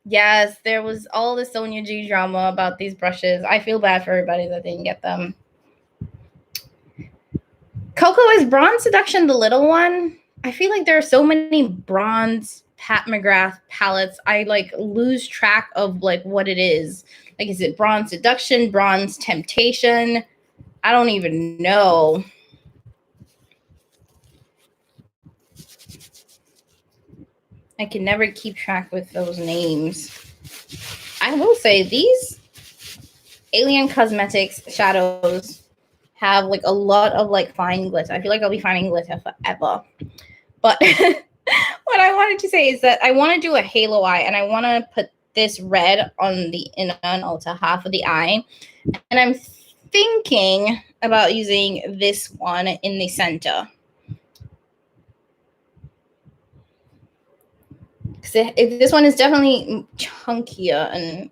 Yes, there was all the Sonia G drama about these brushes. I feel bad for everybody that didn't get them. Coco, is Bronze Seduction the little one? I feel like there are so many bronze Pat McGrath palettes. I like lose track of like what it is. Like, is it Bronze Seduction, Bronze Temptation? I don't even know. I can never keep track with those names. I will say these Alien Cosmetics shadows have like a lot of like fine glitter. I feel like I'll be finding glitter forever. But what I wanted to say is that I want to do a halo eye, and I want to put this red on the inner and outer half of the eye. And I'm thinking about using this one in the center. Because this one is definitely chunkier, and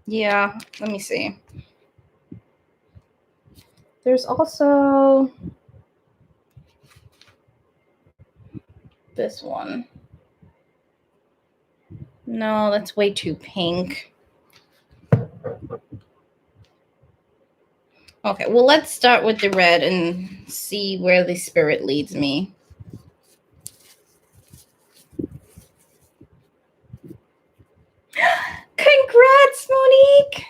yeah, let me see. There's also this one. No, that's way too pink. Okay, well, let's start with the red and see where the spirit leads me. Congrats, Monique!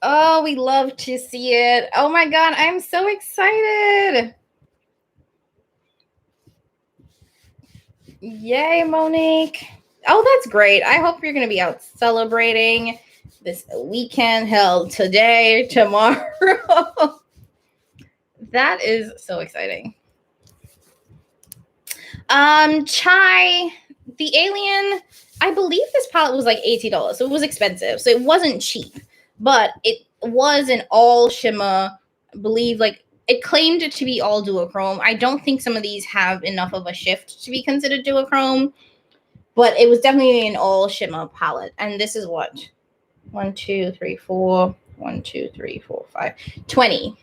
Oh, we love to see it. Oh my God, I'm so excited. Yay, Monique. Oh, that's great. I hope you're going to be out celebrating this weekend. Hell, today, tomorrow. That is so exciting. Chai, the Alien, I believe this palette was like $80, so it was expensive. So it wasn't cheap, but it was an all shimmer. I believe like it claimed it to be all duochrome. I don't think some of these have enough of a shift to be considered duochrome, but it was definitely an all shimmer palette. And this is what? 1, 2, 3, 4, 1, 2, 3, 4, 5, 20.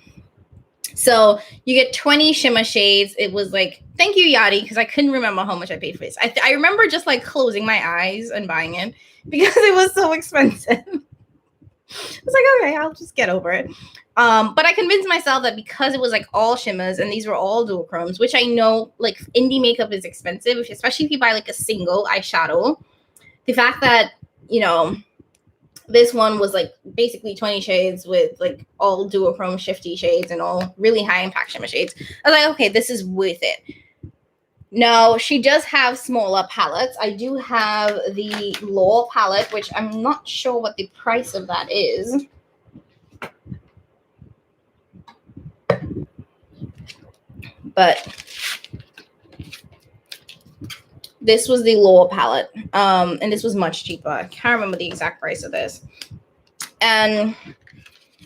So you get 20 shimmer shades. It was like, thank you, Yachty, because I couldn't remember how much I paid for this. I remember just like closing my eyes and buying it because it was so expensive. I was like, okay, I'll just get over it. But I convinced myself that because it was like all shimmers and these were all duochromes, which I know like indie makeup is expensive, especially if you buy like a single eyeshadow. The fact that, you know, this one was like basically 20 shades with like all duochrome shifty shades and all really high impact shimmer shades. I was like, okay, this is worth it. Now, she does have smaller palettes. I do have the Law palette, which I'm not sure what the price of that is. But this was the Law palette. And this was much cheaper. I can't remember the exact price of this. And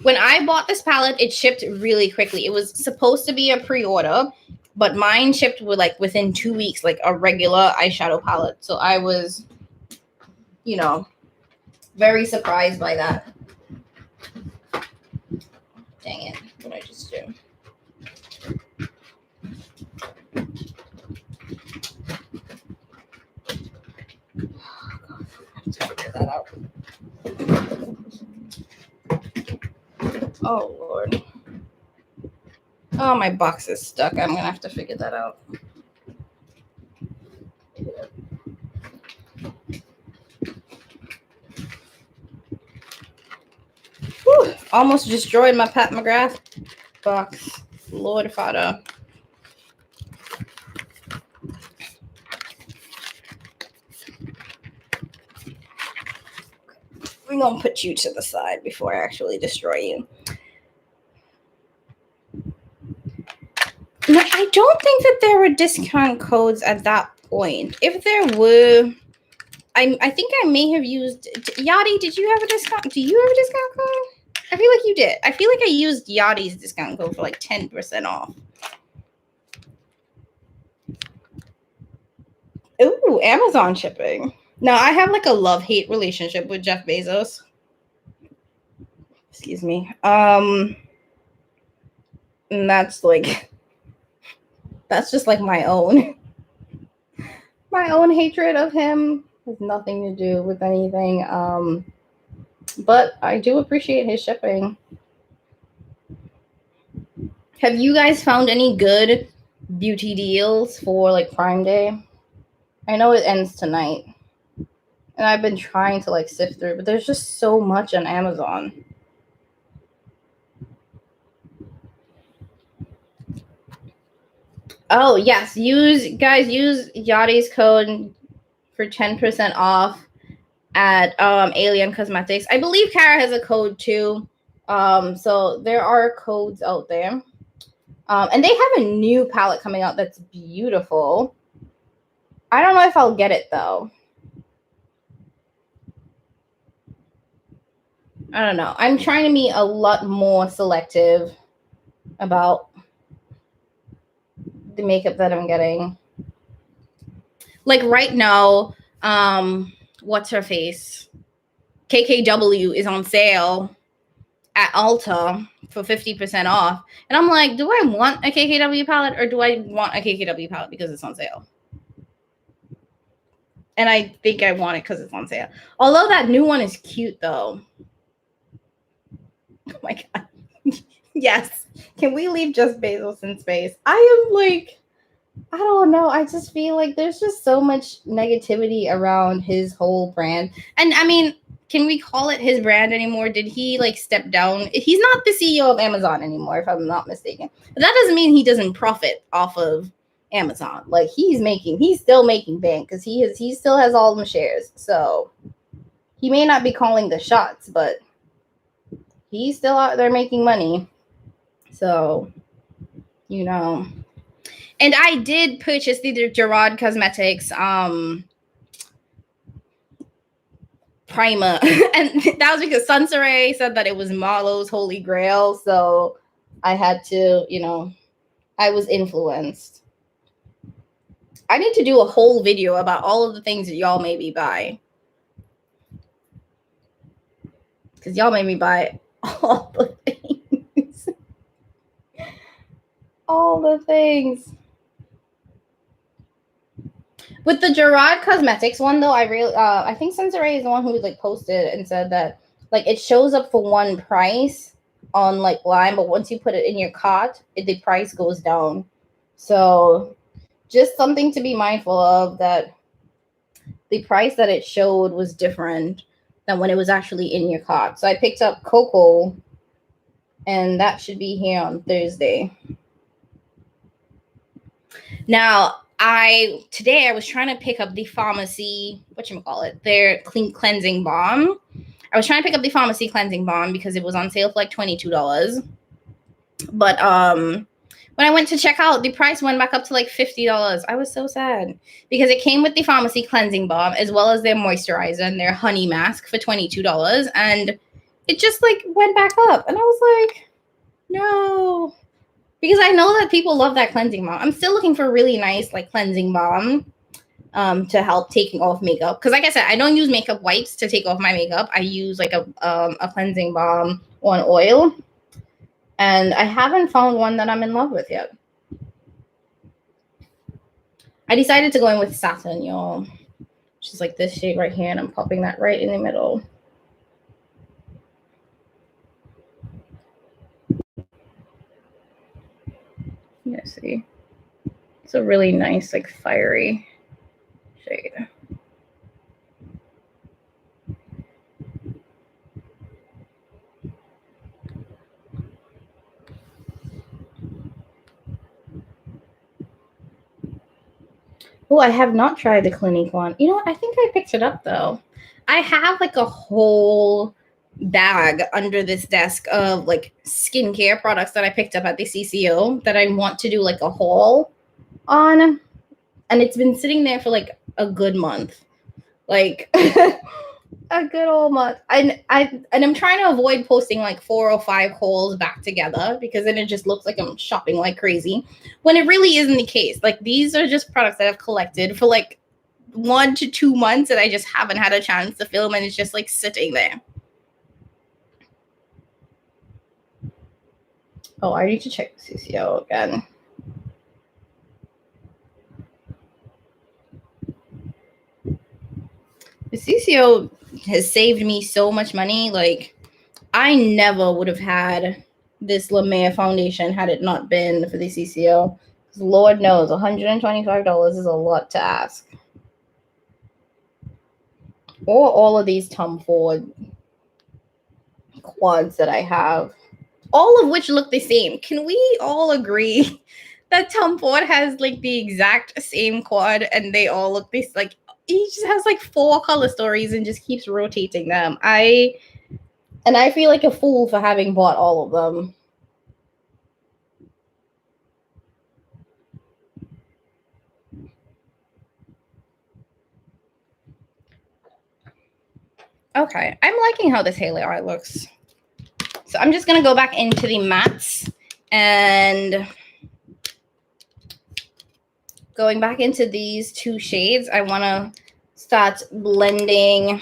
when I bought this palette, it shipped really quickly. It was supposed to be a pre-order, but mine shipped with like within 2 weeks, like a regular eyeshadow palette. So I was, you know, very surprised by that. Dang it. What did I just do? Oh, God. I have to figure that out. Oh, Lord. Oh, my box is stuck. I'm going to have to figure that out. Whew, almost destroyed my Pat McGrath box. Lord Father. We're going to put you to the side before I actually destroy you. Now, I don't think that there were discount codes at that point. If there were, I think I may have used... Yachty, did you have a discount? Do you have a discount code? I feel like you did. I feel like I used Yachty's discount code for like 10% off. Ooh, Amazon shipping. Now, I have like a love-hate relationship with Jeff Bezos. Excuse me. And that's like... That's just like my own hatred of him. Has nothing to do with anything. But I do appreciate his shipping. Have you guys found any good beauty deals for like Prime Day? I know it ends tonight. And I've been trying to like sift through, but there's just so much on Amazon. Oh, yes. Use Yachty's code for 10% off at Alien Cosmetics. I believe Kara has a code too. So there are codes out there. And they have a new palette coming out that's beautiful. I don't know if I'll get it though. I don't know. I'm trying to be a lot more selective about the makeup that I'm getting. Like right now, what's her face? KKW is on sale at Ulta for 50% off. And I'm like, do I want a KKW palette or do I want a KKW palette because it's on sale? And I think I want it because it's on sale. Although that new one is cute though. Oh my God. Yes. Can we leave Just Bezos in space? I am like, I don't know. I just feel like there's just so much negativity around his whole brand. And I mean, can we call it his brand anymore? Did he like step down? He's not the CEO of Amazon anymore, if I'm not mistaken. But that doesn't mean he doesn't profit off of Amazon. Like he's still making bank because he still has all the shares. So he may not be calling the shots, but he's still out there making money. So, you know. And I did purchase the Gerard Cosmetics primer. And that was because Sunsaray said that it was Marlowe's holy grail. So I had to, you know, I was influenced. I need to do a whole video about all of the things that y'all made me buy. Because y'all made me buy all the things. All the things. With the Gerard Cosmetics one, though, I think Sensoray is the one who like posted and said that like it shows up for one price on like Lime, but once you put it in your cart, the price goes down. So just something to be mindful of, that the price that it showed was different than when it was actually in your cart. So I picked up Cocoa, and that should be here on Thursday. Now, today I was trying to pick up the pharmacy, their clean cleansing balm. I was trying to pick up the pharmacy cleansing balm because it was on sale for like $22. But when I went to check out, the price went back up to like $50. I was so sad because it came with the pharmacy cleansing balm as well as their moisturizer and their honey mask for $22, and it just like went back up, and I was like, no. Because I know that people love that cleansing balm. I'm still looking for a really nice like cleansing balm to help taking off makeup. Because like I said, I don't use makeup wipes to take off my makeup. I use like a cleansing balm on oil. And I haven't found one that I'm in love with yet. I decided to go in with Satin, y'all. Which is like this shade right here. And I'm popping that right in the middle. Let's see. It's a really nice, like, fiery shade. Oh, I have not tried the Clinique one. You know what? I think I picked it up, though. I have, like, a whole bag under this desk of, like, skincare products that I picked up at the CCO that I want to do, like, a haul on. And it's been sitting there for, like, a good month. Like... a good old month. And I'm trying to avoid posting like 4 or 5 hauls back together, because then it just looks like I'm shopping like crazy, when it really isn't the case. Like, these are just products that I've collected for like 1 to 2 months, and I just haven't had a chance to film, and it's just like sitting there. Oh, I need to check the CCO again. The CCO has saved me so much money. Like, I never would have had this La Mer foundation had it not been for the CCO. Lord knows, $125 is a lot to ask. Or all of these Tom Ford quads that I have, all of which look the same. Can we all agree that Tom Ford has like the exact same quad and they all look this like he just has like 4 color stories and just keeps rotating them. And I feel like a fool for having bought all of them. Okay, I'm liking how this halo art looks. So I'm just going to go back into the mattes and going back into these 2 shades, I want to start blending,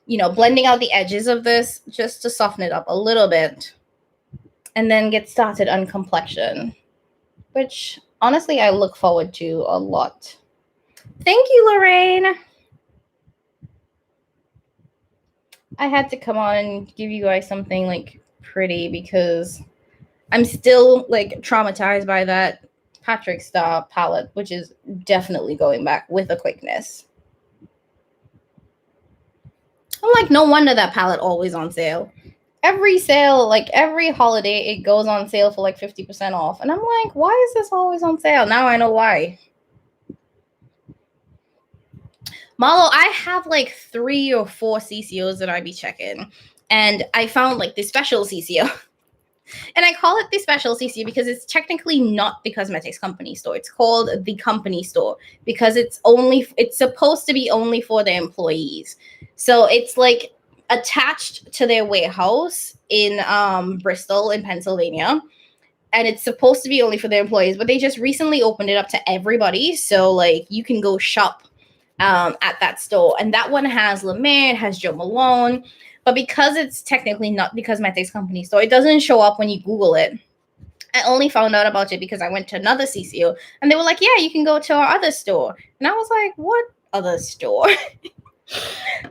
blending out the edges of this just to soften it up a little bit and then get started on complexion, which honestly I look forward to a lot. Thank you, Lorraine. I had to come on and give you guys something like pretty because I'm still like traumatized by that Patrick Star palette, which is definitely going back with a quickness. I'm like, no wonder that palette always on sale. Every sale, like every holiday, it goes on sale for like 50% off. And I'm like, why is this always on sale? Now I know why. Marlo, I have like 3 or 4 CCOs that I be checking. And I found like the special CCO. And I call it the special CCO because it's technically not the cosmetics company store. It's called the company store because it's supposed to be only for the employees. So it's like attached to their warehouse in Bristol in Pennsylvania. And it's supposed to be only for their employees, but they just recently opened it up to everybody. So like you can go shop at that store. And that one has La Mer, it has Jo Malone. But because it's technically not the cosmetics company store, it doesn't show up when you Google it. I only found out about it because I went to another CCO and they were like, yeah, you can go to our other store. And I was like, what other store?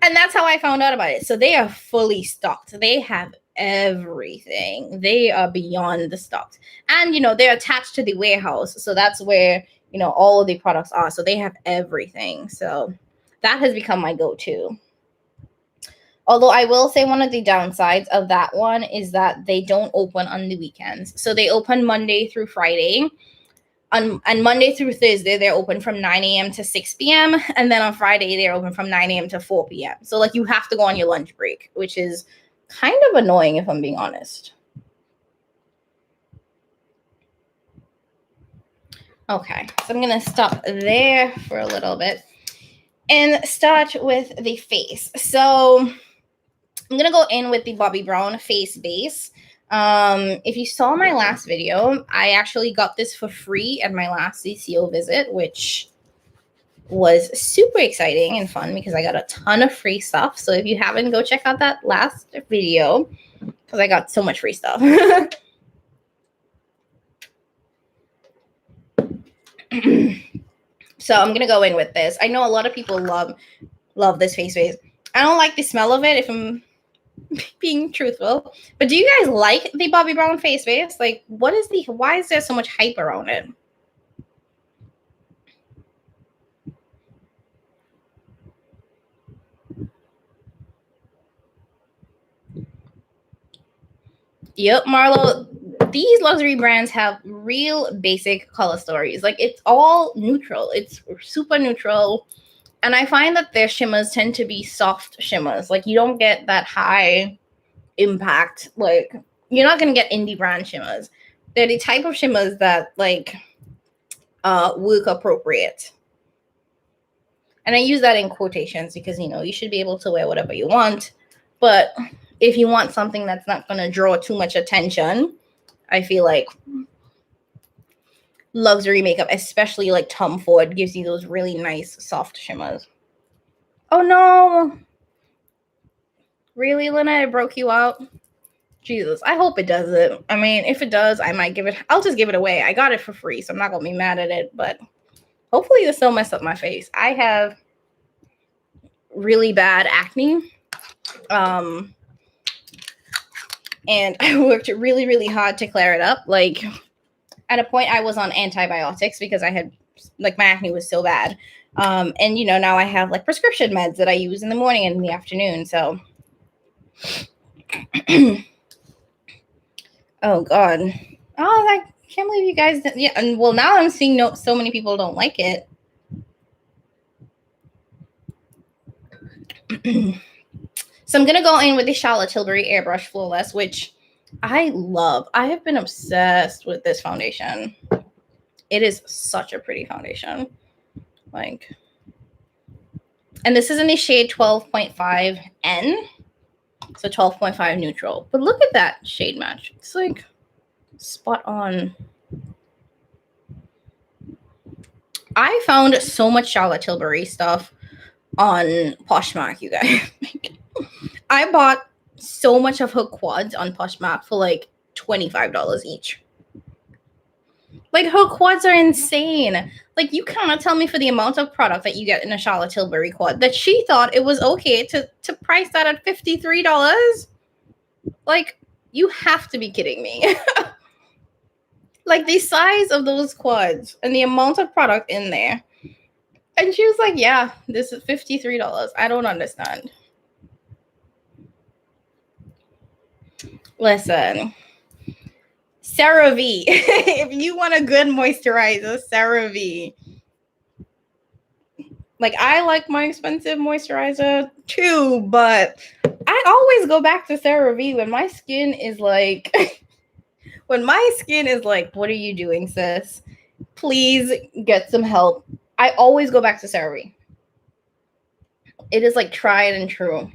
And that's how I found out about it. So they are fully stocked. They have everything. They are beyond the stocked. And, they're attached to the warehouse. So that's where, all of the products are. So they have everything. So that has become my go-to. Although I will say one of the downsides of that one is that they don't open on the weekends. So they open Monday through Friday. And Monday through Thursday, they're open from 9 a.m. to 6 p.m. And then on Friday, they're open from 9 a.m. to 4 p.m. So like you have to go on your lunch break, which is kind of annoying if I'm being honest. Okay, so I'm going to stop there for a little bit and start with the face. So I'm going to go in with the Bobbi Brown face base. If you saw my last video, I actually got this for free at my last CCO visit, which was super exciting and fun because I got a ton of free stuff. So if you haven't, go check out that last video because I got so much free stuff. So I'm going to go in with this. I know a lot of people love this face base. I don't like the smell of it if I'm being truthful, but do you guys like the Bobbi Brown face base? Like, why is there so much hype around it? Yep, Marlo, these luxury brands have real basic color stories. Like, it's all neutral. It's super neutral. And I find that their shimmers tend to be soft shimmers. Like, you don't get that high impact. Like, you're not going to get indie brand shimmers. They're the type of shimmers that, like, work appropriate. And I use that in quotations because, you should be able to wear whatever you want. But if you want something that's not going to draw too much attention, I feel like luxury makeup, especially like Tom Ford, gives you those really nice soft shimmers. Oh no. Really, Lena? It broke you out? Jesus, I hope it doesn't. I mean, if it does, I'll just give it away. I got it for free, so I'm not going to be mad at it, but hopefully this don't mess up my face. I have really bad acne. And I worked really, really hard to clear it up. Like, at a point, I was on antibiotics because I had, like, my acne was so bad. And, now I have, like, prescription meds that I use in the morning and in the afternoon. So, oh, God. Oh, I can't believe you guys. Yeah, and, well, now I'm seeing so many people don't like it. So I'm going to go in with the Charlotte Tilbury Airbrush Flawless, which I love. I have been obsessed with this foundation. It is such a pretty foundation. Like, and this is in the shade 12.5N. So 12.5 neutral. But look at that shade match. It's like spot on. I found so much Charlotte Tilbury stuff on Poshmark, you guys. I bought so much of her quads on Poshmark for like $25 each. Like, her quads are insane. Like, you cannot tell me for the amount of product that you get in a Charlotte Tilbury quad that she thought it was okay to price that at $53. Like, you have to be kidding me. Like, the size of those quads and the amount of product in there. And she was like, yeah, this is $53. I don't understand. Listen, CeraVe. If you want a good moisturizer, CeraVe. Like, I like my expensive moisturizer too, but I always go back to CeraVe when my skin is like, what are you doing, sis? Please get some help. I always go back to CeraVe. It is like tried and true.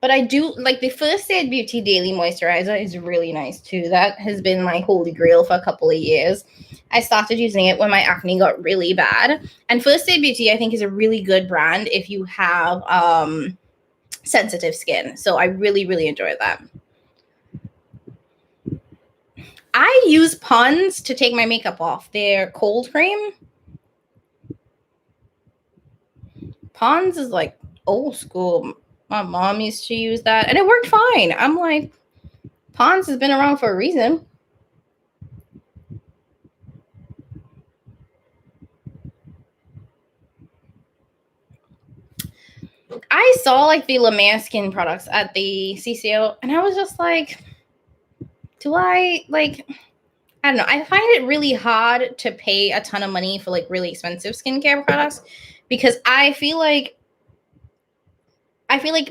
But I do like the First Aid Beauty Daily Moisturizer is really nice too. That has been my holy grail for a couple of years. I started using it when my acne got really bad. And First Aid Beauty, I think, is a really good brand if you have sensitive skin. So I really, really enjoy that. I use Pond's to take my makeup off. Their cold cream. Pond's is like old school. My mom used to use that, and it worked fine. I'm like, Pond's has been around for a reason. I saw like the La Mer skin products at the CCO, and I was just like, I don't know. I find it really hard to pay a ton of money for like really expensive skincare products because I feel like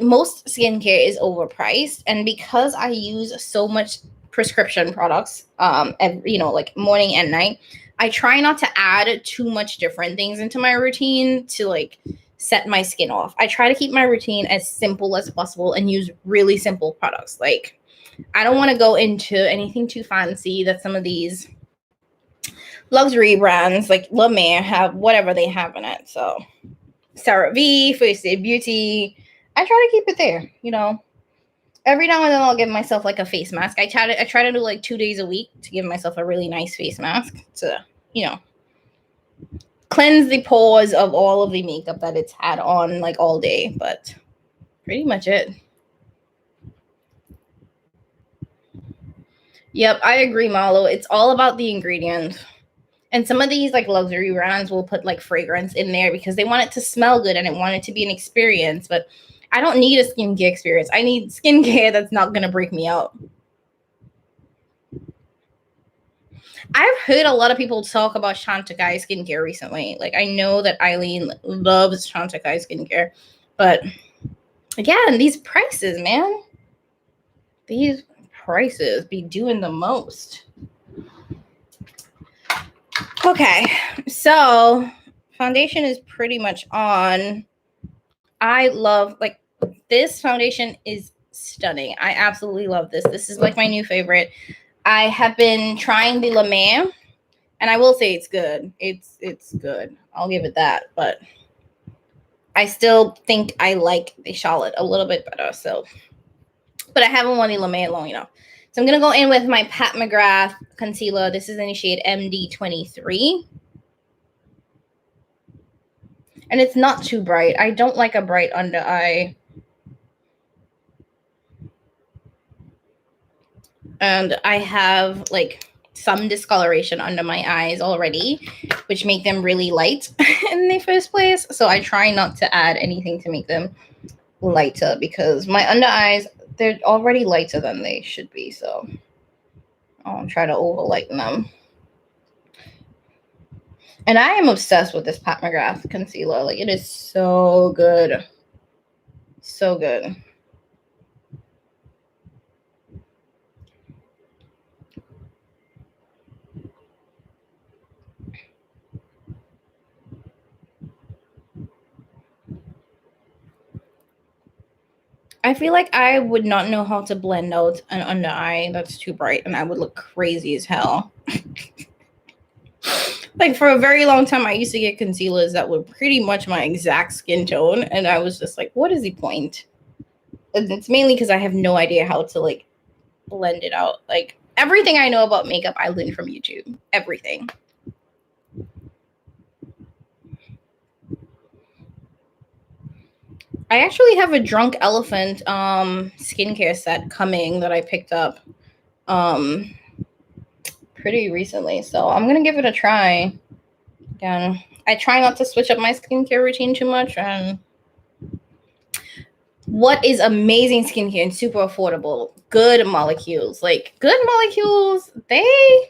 most skincare is overpriced, and because I use so much prescription products, like morning and night, I try not to add too much different things into my routine to like set my skin off. I try to keep my routine as simple as possible and use really simple products. Like, I don't want to go into anything too fancy that some of these luxury brands like La Mer have, whatever they have in it. So CeraVe, First Aid Beauty, I try to keep it there, you know. Every now and then I'll give myself like a face mask. I try to do like 2 days a week to give myself a really nice face mask to, you know, cleanse the pores of all of the makeup that it's had on like all day. But pretty much it. Yep, I agree, Marlo. It's all about the ingredients. And some of these like luxury brands will put like fragrance in there because they want it to smell good and it want it to be an experience. But I don't need a skincare experience. I need skincare that's not going to break me out. I've heard a lot of people talk about Chantecaille skincare recently. Like, I know that Eileen loves Chantecaille skincare. But again, these prices, man. These prices be doing the most. Okay, so foundation is pretty much on. I love, like, this foundation is stunning. I absolutely love this. This is like my new favorite. I have been trying the La Mer, and I will say it's good. It's good. I'll give it that, but I still think I like the Charlotte a little bit better. So, but I haven't worn the La Mer long enough. So I'm going to go in with my Pat McGrath concealer. This is in the shade MD23. And it's not too bright. I don't like a bright under eye. And I have like some discoloration under my eyes already, which make them really light in the first place. So I try not to add anything to make them lighter because my under eyes, they're already lighter than they should be. So I'll try to over lighten them. And I am obsessed with this Pat McGrath concealer. Like, it is so good. So good. I feel like I would not know how to blend out an under eye that's too bright, and I would look crazy as hell. Like, for a very long time, I used to get concealers that were pretty much my exact skin tone, and I was just like, what is the point? And it's mainly because I have no idea how to, like, blend it out. Like, everything I know about makeup, I learned from YouTube. Everything. I actually have a Drunk Elephant skincare set coming that I picked up pretty recently. So I'm going to give it a try. Again, I try not to switch up my skincare routine too much. And what is amazing skincare and super affordable? Good molecules. Like, good molecules, they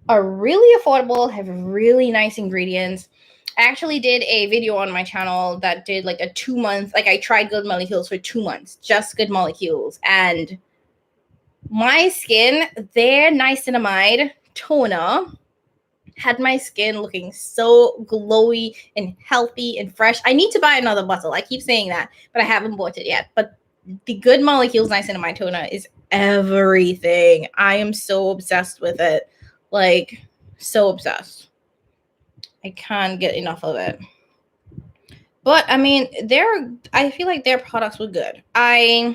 are really affordable, have really nice ingredients. I actually did a video on my channel that did like a 2 month, like I tried Good Molecules for 2 months, just Good Molecules. And my skin, their niacinamide toner had my skin looking so glowy and healthy and fresh. I need to buy another bottle. I keep saying that, but I haven't bought it yet. But the Good Molecules niacinamide toner is everything. I am so obsessed with it. Like, so obsessed. I can't get enough of it. But I mean, I feel like their products were good. The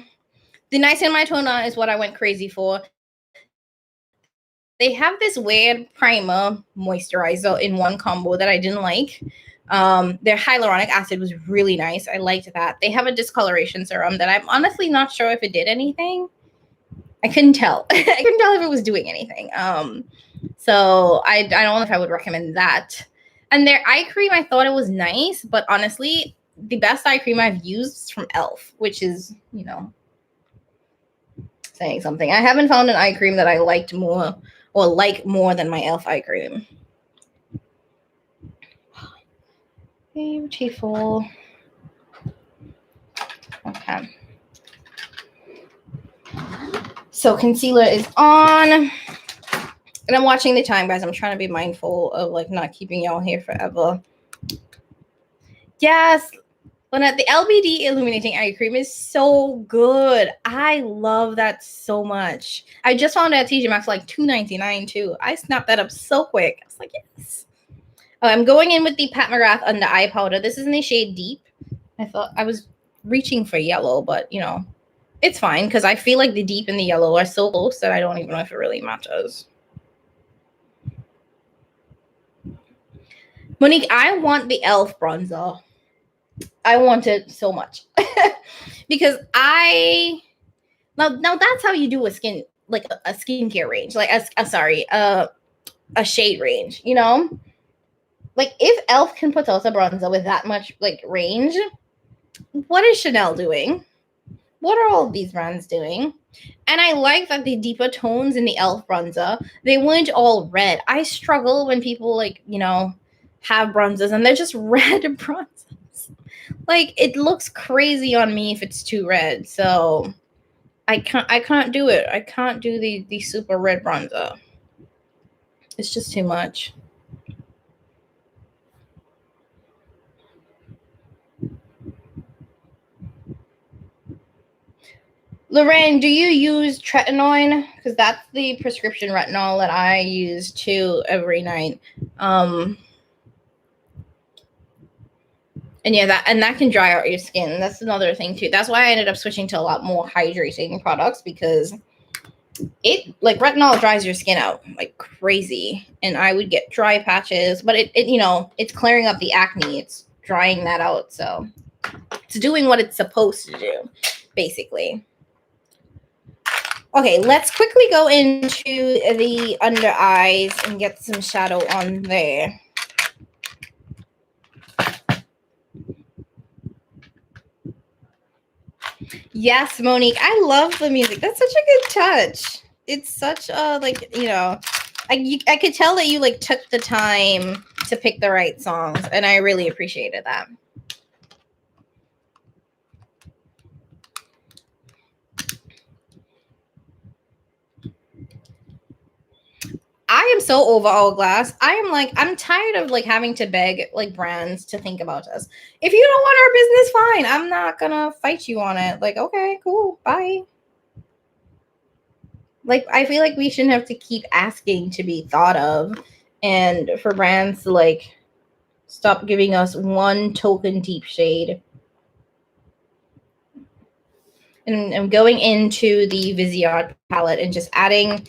niacinamide toner is what I went crazy for. They have this weird primer moisturizer in one combo that I didn't like. Their hyaluronic acid was really nice. I liked that. They have a discoloration serum that I'm honestly not sure if it did anything. I couldn't tell. I couldn't tell if it was doing anything. So I don't know if I would recommend that. And their eye cream, I thought it was nice, but honestly, the best eye cream I've used is from e.l.f., which is, you know, saying something. I haven't found an eye cream that I liked more or like more than my e.l.f. eye cream. Beautiful. Okay. So concealer is on. And I'm watching the time, guys. I'm trying to be mindful of like not keeping y'all here forever. Yes. But the LBD Illuminating Eye Cream is so good. I love that so much. I just found it at TJ Maxx for like $2.99 too. I snapped that up so quick. I was like, yes. I'm going in with the Pat McGrath Under Eye Powder. This is in the shade Deep. I thought I was reaching for yellow, but you know, it's fine because I feel like the deep and the yellow are so close that I don't even know if it really matters. Monique, I want the e.l.f. bronzer. I want it so much because now that's how you do a skin, like a skincare range, like a shade range, you know? Like if e.l.f. can put out a bronzer with that much like range, what is Chanel doing? What are all of these brands doing? And I like that the deeper tones in the e.l.f. bronzer, they weren't all red. I struggle when people like, you know, have bronzers and they're just red bronzers. Like it looks crazy on me if it's too red. So I can't do it. I can't do the super red bronzer. It's just too much. Lorraine, do you use tretinoin? Because that's the prescription retinol that I use too every night. And yeah, that can dry out your skin. That's another thing too. That's why I ended up switching to a lot more hydrating products because it like retinol dries your skin out like crazy. And I would get dry patches, but it you know, it's clearing up the acne. It's drying that out. So it's doing what it's supposed to do, basically. Okay, let's quickly go into the under eyes and get some shadow on there. Yes, Monique, I love the music. That's such a good touch. It's such a like, you know, I could tell that you like took the time to pick the right songs, and I really appreciated that. I am so over Hourglass. I'm tired of like having to beg like brands to think about us. If you don't want our business, fine. I'm not gonna fight you on it. Like, okay, cool, bye. Like, I feel like we shouldn't have to keep asking to be thought of, and for brands to like stop giving us one token deep shade. And I'm going into the Viseart palette and just adding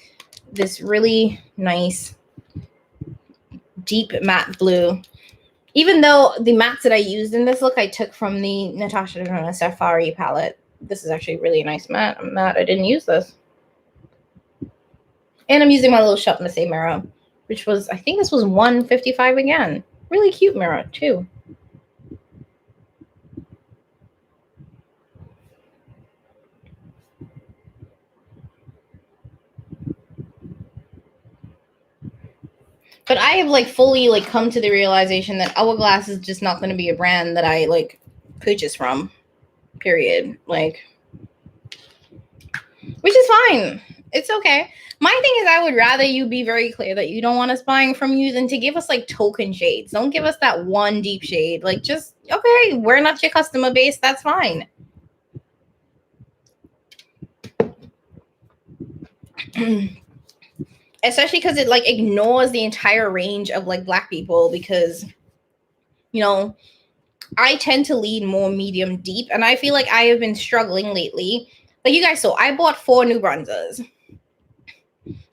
this really nice deep matte blue. Even though the mattes that I used in this look, I took from the Natasha Denona Safari palette. This is actually really nice matte. I'm mad I didn't use this. And I'm using my little Shop Missy mirror, which was, I think this was $155 again. Really cute mirror, too. But I have like fully like come to the realization that Hourglass is just not going to be a brand that I like purchase from. Period. Like, which is fine. It's okay. My thing is, I would rather you be very clear that you don't want us buying from you than to give us like token shades. Don't give us that one deep shade. Like, just, okay, we're not your customer base. That's fine. Especially because it like ignores the entire range of like Black people, because, you know, I tend to lean more medium deep, and I feel like I have been struggling lately. Like, you guys saw, I bought 4 new bronzers.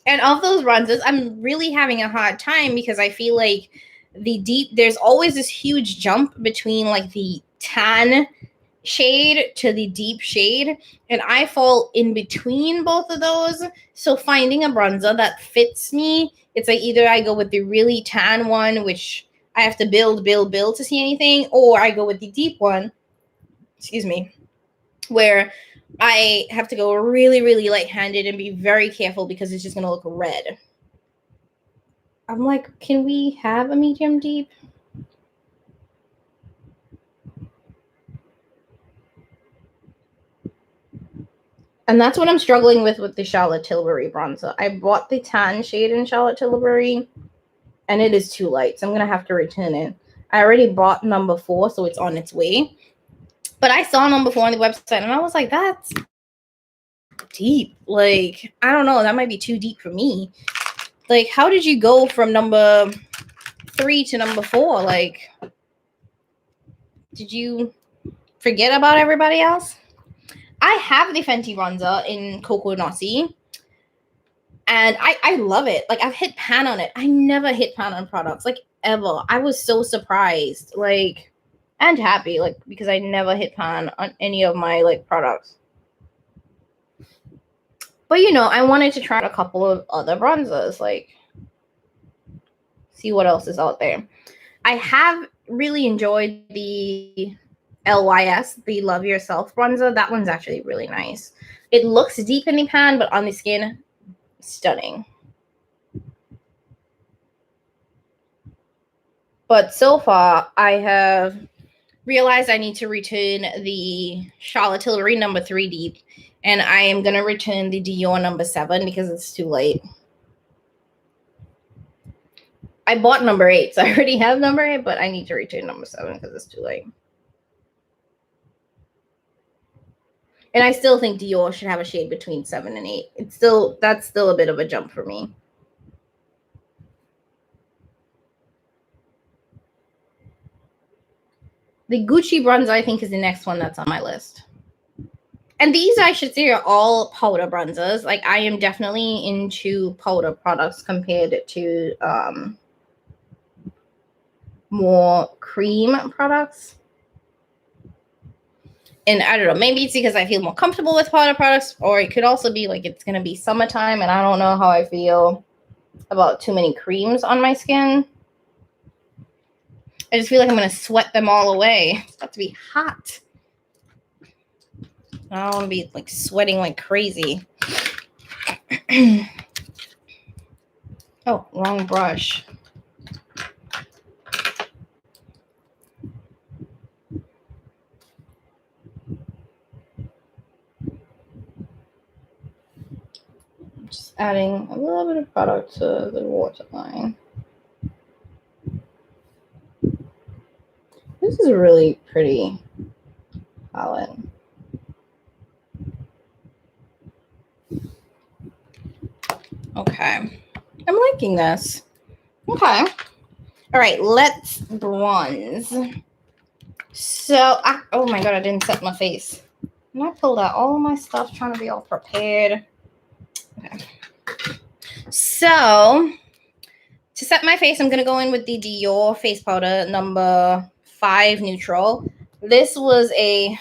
And of those bronzers, I'm really having a hard time because I feel like there's always this huge jump between like the tan shade to the deep shade, and I fall in between both of those. So finding a bronzer that fits me, it's like either I go with the really tan one, which I have to build to see anything, or I go with the deep one, excuse me, where I have to go really, really light-handed and be very careful because it's just going to look red. I'm like, can we have a medium deep? And that's what I'm struggling with the Charlotte Tilbury bronzer. I bought the tan shade in Charlotte Tilbury, and it is too light, so I'm going to have to return it. I already bought number 4, so it's on its way. But I saw number 4 on the website, and I was like, that's deep. Like, I don't know. That might be too deep for me. Like, how did you go from number 3 to number 4? Like, did you forget about everybody else? I have the Fenty bronzer in Cocoa Nossi, and I love it. Like, I've hit pan on it. I never hit pan on products, like, ever. I was so surprised, like, and happy, like, because I never hit pan on any of my, like, products. But, you know, I wanted to try a couple of other bronzers, like, see what else is out there. I have really enjoyed the LYS, the Love Yourself bronzer. That one's actually really nice. It looks deep in the pan, but on the skin, stunning. But so far, I have realized I need to return the Charlotte Tilbury number 3 deep, and I am going to return the Dior number 7 because it's too late. I bought number 8, so I already have number 8, but I need to return number 7 because it's too late. And I still think Dior should have a shade between 7 and 8. That's still a bit of a jump for me. The Gucci bronzer, I think, is the next one that's on my list. And these, I should say, are all powder bronzers. Like, I am definitely into powder products compared to more cream products. And I don't know, maybe it's because I feel more comfortable with powder products, or it could also be like it's going to be summertime and I don't know how I feel about too many creams on my skin. I just feel like I'm going to sweat them all away. It's about to be hot. I don't want to be like sweating like crazy. Oh, wrong brush. adding a little bit of product to the waterline. This is a really pretty palette. Okay. I'm liking this. Okay. All right, let's bronze. So, oh my god, I didn't set my face. And I pulled out all of my stuff trying to be all prepared. Okay. So, to set my face, I'm going to go in with the Dior face powder number 5 neutral. This was a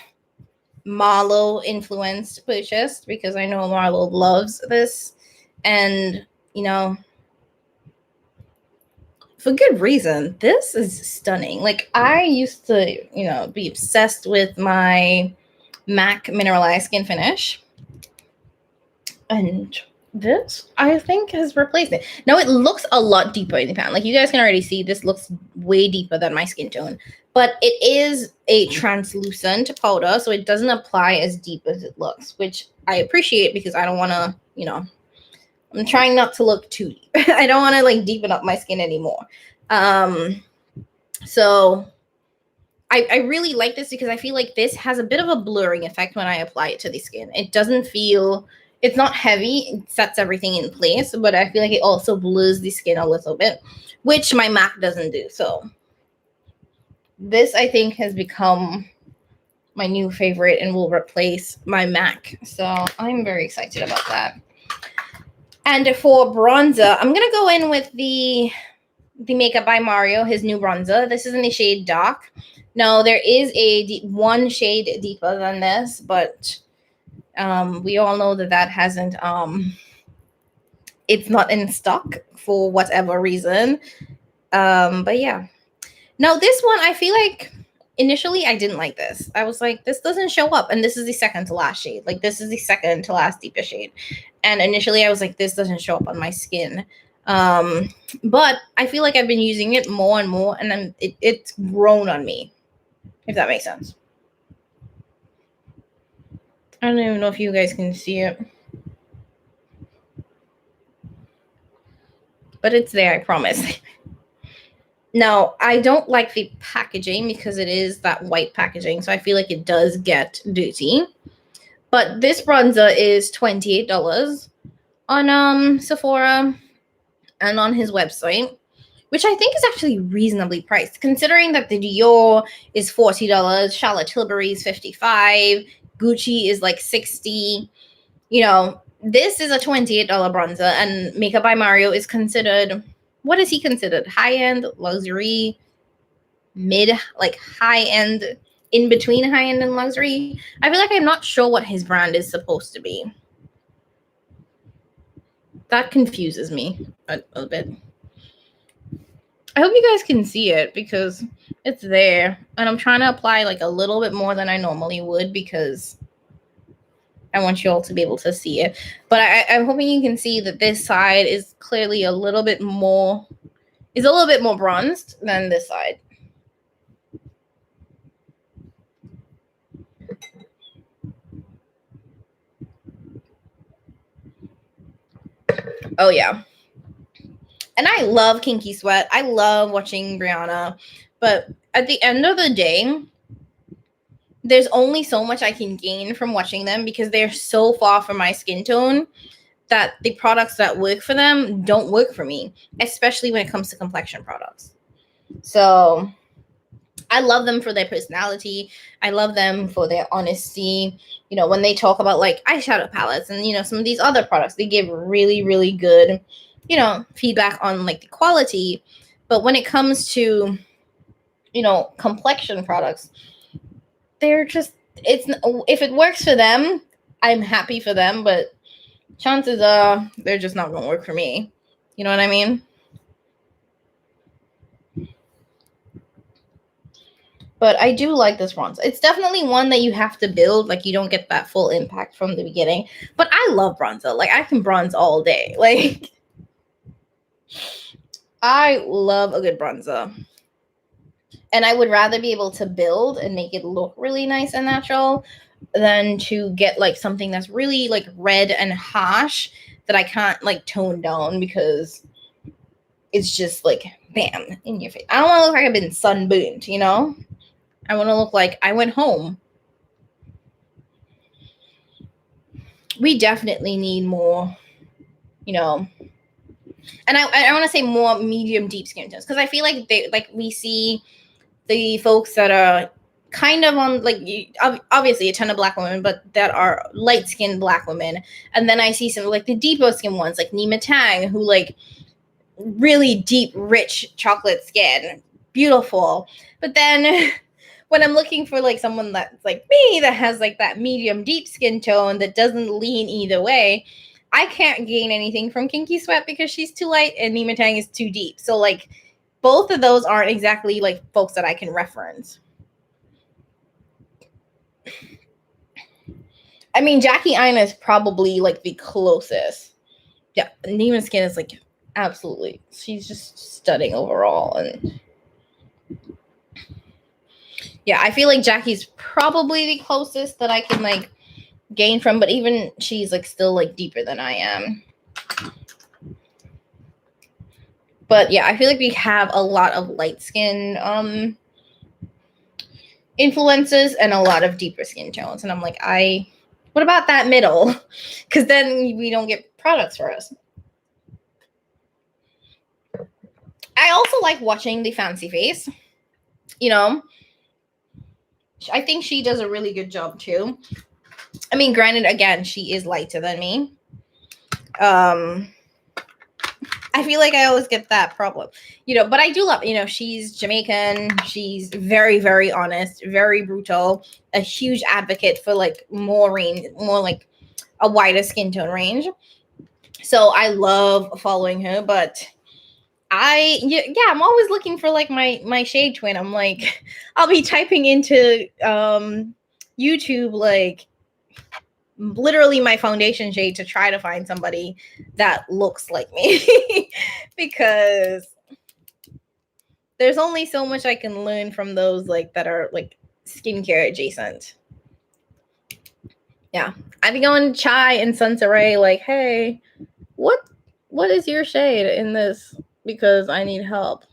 Marlo influenced purchase because I know Marlo loves this. And, you know, for good reason. This is stunning. Like, I used to, you know, be obsessed with my MAC mineralized skin finish. And this, I think, has replaced it. Now, it looks a lot deeper in the pan. Like, you guys can already see, this looks way deeper than my skin tone. But it is a translucent powder, so it doesn't apply as deep as it looks, which I appreciate because I don't want to, you know, I'm trying not to look too deep. I don't want to, like, deepen up my skin anymore. So I really like this because I feel like this has a bit of a blurring effect when I apply it to the skin. It doesn't feel... It's not heavy. It sets everything in place, but I feel like it also blurs the skin a little bit, which my MAC doesn't do. So this, I think, has become my new favorite and will replace my MAC. So I'm very excited about that. And for bronzer, I'm going to go in with the Makeup by Mario, his new bronzer. This is in the shade Dark. Now, there is a one shade deeper than this, but... we all know that hasn't, it's not in stock for whatever reason. But yeah. Now, this one, I feel like initially I didn't like this. I was like, this doesn't show up. And this is the second to last shade. Like, this is the second to last deeper shade. And initially I was like, this doesn't show up on my skin. But I feel like I've been using it more and more, and then it's grown on me, if that makes sense. I don't even know if you guys can see it. But it's there, I promise. Now, I don't like the packaging because it is that white packaging, so I feel like it does get dirty. But this bronzer is $28 on Sephora and on his website, which I think is actually reasonably priced, considering that the Dior is $40, Charlotte Tilbury is $55, Gucci is like $60. You know, this is a $28 bronzer, and Makeup by Mario is considered, what is he considered? High-end, luxury, mid, like high-end, in between high-end and luxury. I feel like I'm not sure what his brand is supposed to be. That confuses me a bit. I hope you guys can see it because it's there. And I'm trying to apply like a little bit more than I normally would because I want you all to be able to see it. But I'm hoping you can see that this side is clearly a little bit more bronzed than this side. Oh, yeah. And I love Kinky Sweat. I love watching Brianna. But at the end of the day, there's only so much I can gain from watching them because they're so far from my skin tone that the products that work for them don't work for me, especially when it comes to complexion products. So I love them for their personality. I love them for their honesty. You know, when they talk about like eyeshadow palettes and, you know, some of these other products, they give really, really good, you know, feedback on like the quality. But when it comes to, you know, complexion products, they're just, if it works for them, I'm happy for them, but chances are they're just not going to work for me. You know what I mean? But I do like this bronzer. It's definitely one that you have to build. Like, you don't get that full impact from the beginning. But I love bronzer. Like, I can bronze all day. Like, I love a good bronzer. And I would rather be able to build and make it look really nice and natural than to get, like, something that's really, like, red and harsh that I can't like tone down because it's just like bam in your face. I don't want to look like I've been sunburned, you know? I want to look like I went home. We definitely need more, you know, and I want to say more medium deep skin tones, because I feel like we see the folks that are kind of on like obviously a ton of black women, but that are light skinned black women, and then I see some like the deeper skin ones like Nima Tang, who like really deep rich chocolate skin, beautiful, but then when I'm looking for like someone that's like me that has like that medium deep skin tone that doesn't lean either way, I can't gain anything from Kinky Sweat because she's too light and Nima Tang is too deep. So like both of those aren't exactly like folks that I can reference. I mean, Jackie Aina is probably like the closest. Yeah, Nima's skin is like absolutely. She's just stunning overall, and yeah, I feel like Jackie's probably the closest that I can like gain from, but even she's like still like deeper than I am. But yeah, I feel like we have a lot of light skin influences and a lot of deeper skin tones, and I'm like, what about that middle? Because then we don't get products for us. I also like watching the Fancy Face. You know, I think she does a really good job too. I mean, granted, again, she is lighter than me. I feel like I always get that problem, you know, but I do love, you know, she's Jamaican. She's very, very honest, very brutal, a huge advocate for like more range, more like a wider skin tone range. So I love following her, but I'm always looking for like my shade twin. I'm like, I'll be typing into YouTube like literally my foundation shade to try to find somebody that looks like me because there's only so much I can learn from those like that are like skincare adjacent. Yeah, I'd be going to Chai and Sunsaray like, hey, what is your shade in this? Because I need help.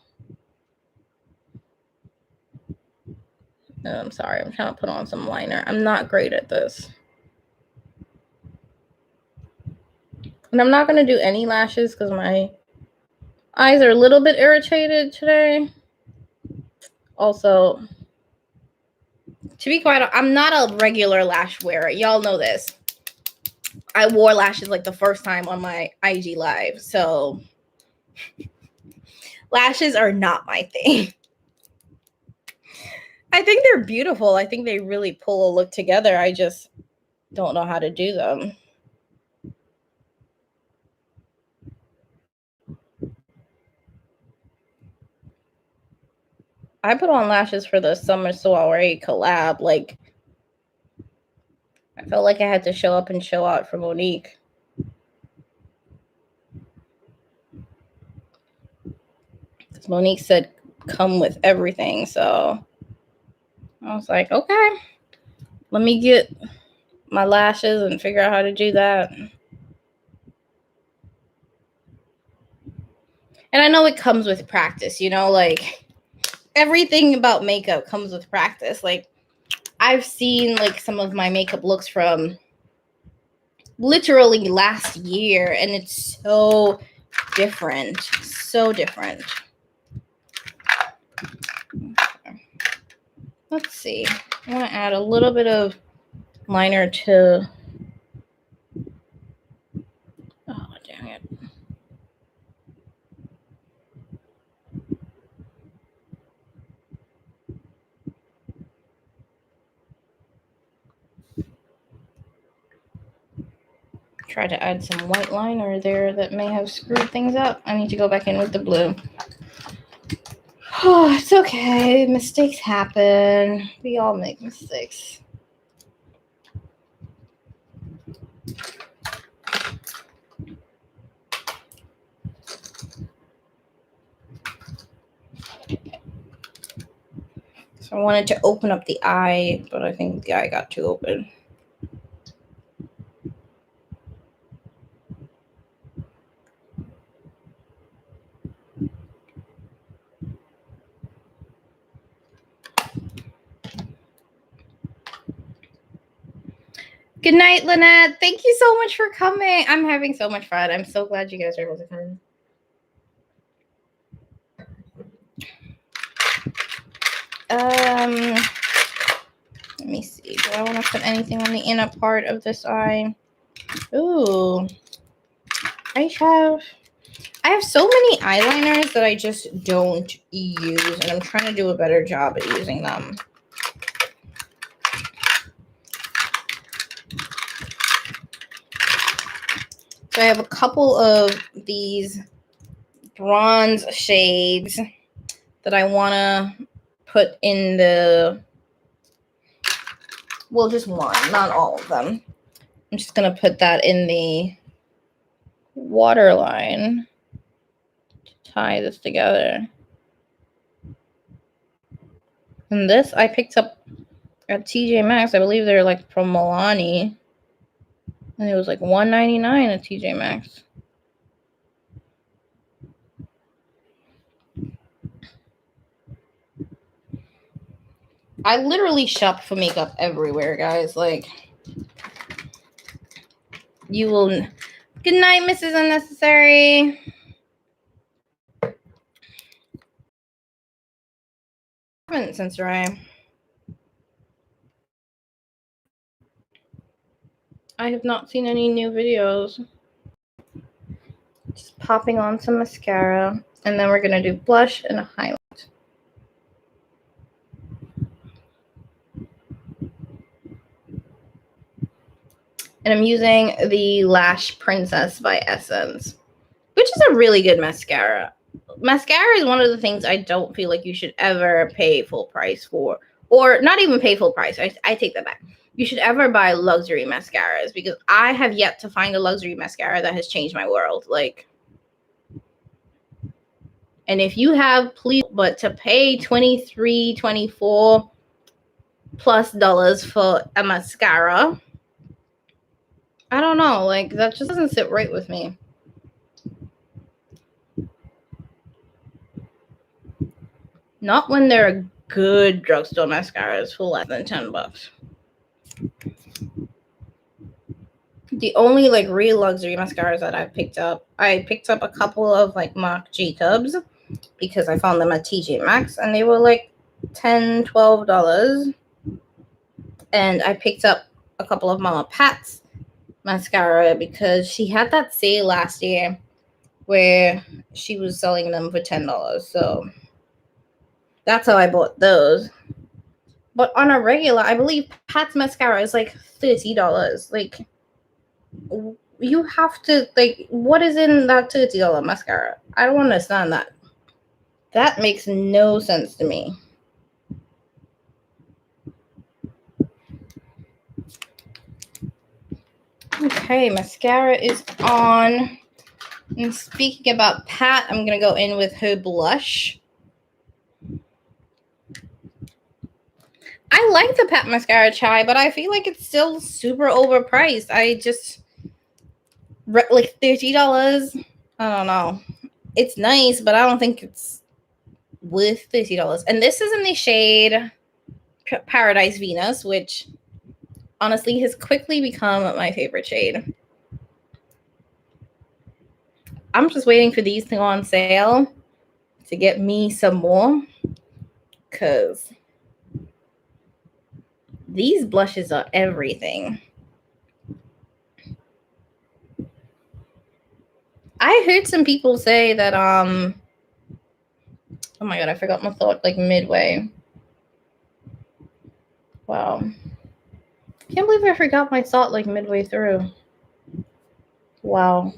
I'm sorry, I'm trying to put on some liner. I'm not great at this. And I'm not going to do any lashes because my eyes are a little bit irritated today. Also, to be quite honest, I'm not a regular lash wearer. Y'all know this. I wore lashes like the first time on my IG live. So lashes are not my thing. I think they're beautiful. I think they really pull a look together. I just don't know how to do them. I put on lashes for the Summer Soiree collab. Like, I felt like I had to show up and show out for Monique. Because Monique said, come with everything. So I was like, okay, let me get my lashes and figure out how to do that. And I know it comes with practice, you know, like everything about makeup comes with practice. Like, I've seen like some of my makeup looks from literally last year, and it's so different. So different. Let's see. I want to add a little bit of liner to... Oh, dang it. Try to add some white liner there that may have screwed things up. I need to go back in with the blue. Oh, it's okay. Mistakes happen. We all make mistakes. So I wanted to open up the eye, but I think the eye got too open. Good night, Lynette. Thank you so much for coming. I'm having so much fun. I'm so glad you guys are able to come. Let me see. Do I want to put anything on the inner part of this eye? Ooh. I have so many eyeliners that I just don't use, and I'm trying to do a better job at using them. So I have a couple of these bronze shades that I want to put in the, well, just one, not all of them. I'm just going to put that in the waterline to tie this together. And this I picked up at TJ Maxx. I believe they're like from Milani. And it was like $1.99 at TJ Maxx. I literally shop for makeup everywhere, guys. Like, you will. Good night, Mrs. Unnecessary. I haven't since Ryan. I have not seen any new videos. Just popping on some mascara. And then we're going to do blush and a highlight. And I'm using the Lash Princess by Essence, which is a really good mascara. Mascara is one of the things I don't feel like you should ever pay full price for. Or not even pay full price. I take that back. You should ever buy luxury mascaras, because I have yet to find a luxury mascara that has changed my world. Like, and if you have, please, but to pay $23, $24 plus for a mascara, I don't know. Like, that just doesn't sit right with me. Not when they're good drugstore mascaras for less than $10. The only like real luxury mascaras that I picked up a couple of like Marc Jacobs, because I found them at TJ Maxx and they were like $10, $12. And I picked up a couple of Mama Pat's mascara because she had that sale last year where she was selling them for $10. So that's how I bought those. But on a regular, I believe Pat's mascara is like $30. Like, you have to, like, what is in that $30 mascara? I don't understand that. That makes no sense to me. Okay, mascara is on. And speaking about Pat, I'm going to go in with her blush. I like the Pat mascara chai, but I feel like it's still super overpriced. I just, like, $30. I don't know. It's nice, but I don't think it's worth $30. And this is in the shade Paradise Venus, which honestly has quickly become my favorite shade. I'm just waiting for these to go on sale to get me some more, because these blushes are everything. I heard some people say that, oh my God, I forgot my thought like midway. Wow. Can't believe I forgot my thought like midway through. Wow.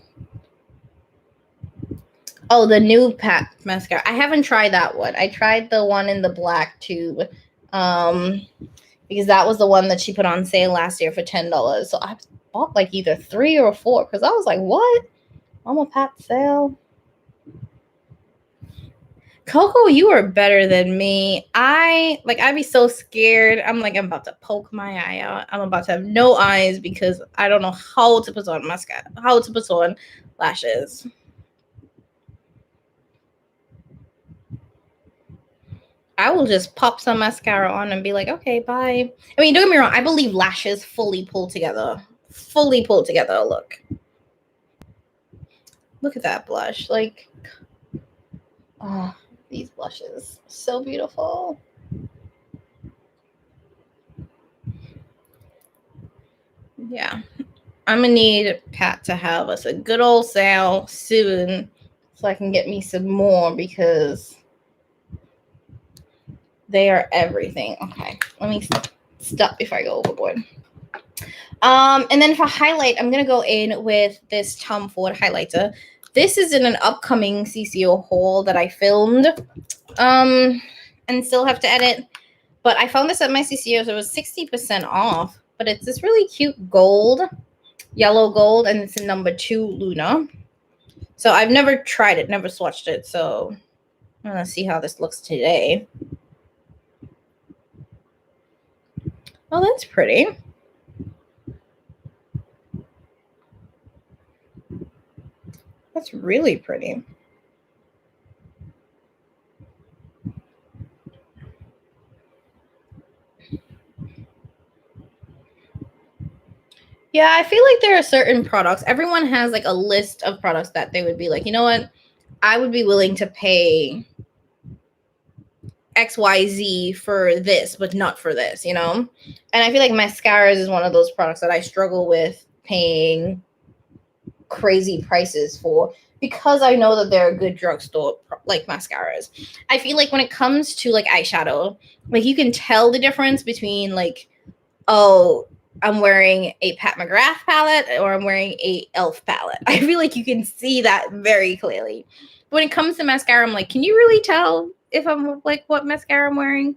Oh, the new Pat mascara. I haven't tried that one. I tried the one in the black tube. Because that was the one that she put on sale last year for $10. So I bought like either 3 or 4, because I was like, what? Mama Pat sale? Coco, you are better than me. I'd be so scared. I'm about to poke my eye out. I'm about to have no eyes because I don't know how to put on mascara, how to put on lashes. I will just pop some mascara on and be like, okay, bye. I mean, don't get me wrong. I believe lashes fully pulled together. Fully pulled together. Look at that blush. Like, oh, these blushes. So beautiful. Yeah. I'm going to need Pat to have us a good old sale soon so I can get me some more because they are everything. Okay. Let me stop before I go overboard. And then for highlight, I'm going to go in with this Tom Ford highlighter. This is in an upcoming CCO haul that I filmed and still have to edit. But I found this at my CCO, so it was 60% off. But it's this really cute gold, yellow gold, and it's a number 2 Luna. So I've never tried it, never swatched it. So I'm going to see how this looks today. Oh, that's pretty. That's really pretty. Yeah, I feel like there are certain products. Everyone has like a list of products that they would be like, you know what? I would be willing to pay XYZ for this, but not for this, you know? And I feel like mascaras is one of those products that I struggle with paying crazy prices for because I know that they're a good drugstore like mascaras. I feel like when it comes to like eyeshadow, like you can tell the difference between like, oh, I'm wearing a Pat McGrath palette or I'm wearing a e.l.f. palette. I feel like you can see that very clearly. But when it comes to mascara, I'm like, can you really tell if I'm like what mascara I'm wearing?